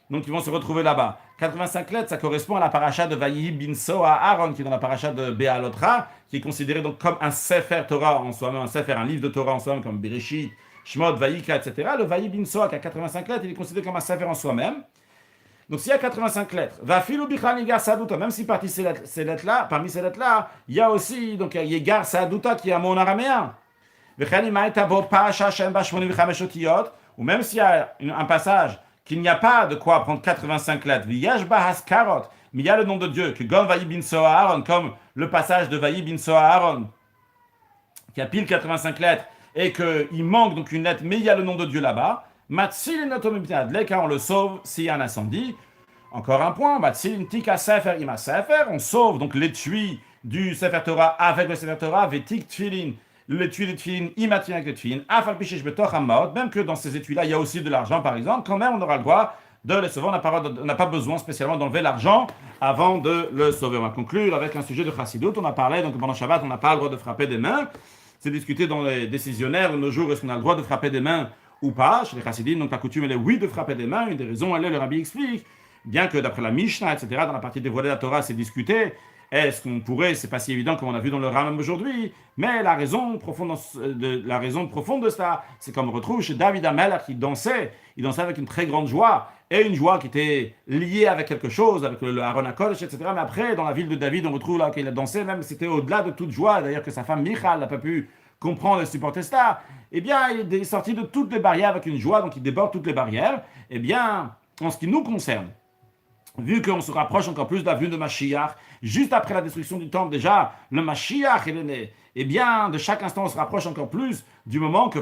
donc ils vont se retrouver là-bas. 85 lettres, ça correspond à la paracha de Vayihi Binso à Aaron, qui est dans la paracha de Be'alotra, qui est considéré donc comme un Sefer Torah en soi-même, un livre de Torah en soi-même, comme Bereshit, Shemot, Vayikra, etc. Le Vayihi Binso, qui a 85 lettres, il est considéré comme un Sefer en soi-même. Donc s'il y a 85 lettres, même si parmi ces lettres-là, il y a aussi donc Yegar Saduta qui est un mot en araméen. Ou même s'il y a un passage qu'il n'y a pas de quoi prendre 85 lettres, mais il y a le nom de Dieu, que Gon Vayi bin Aaron, comme le passage de Vayi bin Aaron, qui a pile 85 lettres, et qu'il manque donc une lettre, mais il y a le nom de Dieu là-bas. On le sauve s'il y a un incendie. Encore un point, on sauve donc l'étui du Sefer Torah avec le Sefer Torah, vetik tfilin, l'étui de tfilin, imatrin avec le tfilin, même que dans ces étuis-là, il y a aussi de l'argent par exemple, quand même on aura le droit de le sauver, on n'a pas besoin spécialement d'enlever l'argent avant de le sauver. On va conclure avec un sujet de Chassidut. On a parlé, donc pendant Shabbat, on n'a pas le droit de frapper des mains. C'est discuté dans les décisionnaires de nos jours, est-ce qu'on a le droit de frapper des mains ou pas. Chez les Chassidim, donc la coutume elle est oui de frapper des mains. Une des raisons, le Rabbi explique, bien que d'après la Mishnah, etc., dans la partie dévoilée de la Torah, c'est discuté. Est-ce qu'on pourrait, c'est pas si évident comme on a vu dans le Rambam aujourd'hui, mais la raison profonde de cela, c'est comme on retrouve chez David Amelach qui dansait, il dansait avec une très grande joie, et une joie qui était liée avec quelque chose, avec le Aaron HaKodesh, etc. Mais après, dans la ville de David, on retrouve là qu'il a dansé, même c'était au-delà de toute joie, d'ailleurs que sa femme Michal n'a pas pu comprendre et supporter cela, eh bien, il est sorti de toutes les barrières avec une joie, donc il déborde toutes les barrières. Eh bien, en ce qui nous concerne, vu qu'on se rapproche encore plus de la venue de Mashiach, juste après la destruction du temple, déjà, le Mashiach est né. Eh bien, de chaque instant, on se rapproche encore plus du moment que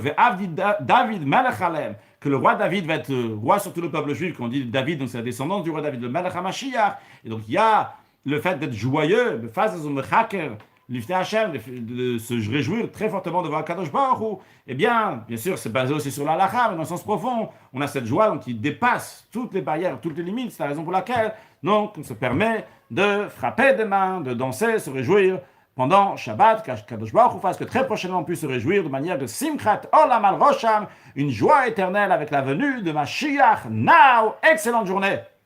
David Melech Alem, que le roi David va être roi sur tout le peuple juif, qu'on dit David, donc c'est la descendance du roi David, le Melech HaMashiach. Et donc, il y a le fait d'être joyeux, le phase de Mechaker, l'Ifnei Hashem, de se réjouir très fortement devant Kadosh Baruch Hu, eh bien sûr, c'est basé aussi sur l'halakha, mais dans le sens profond, on a cette joie qui dépasse toutes les barrières, toutes les limites. C'est la raison pour laquelle, donc, on se permet de frapper des mains, de danser, se réjouir pendant Shabbat, Kadosh Baruch Hu fasse que très prochainement on puisse se réjouir de manière de Simchat Olam al Rosham, une joie éternelle avec la venue de Mashiach. Now, excellente journée!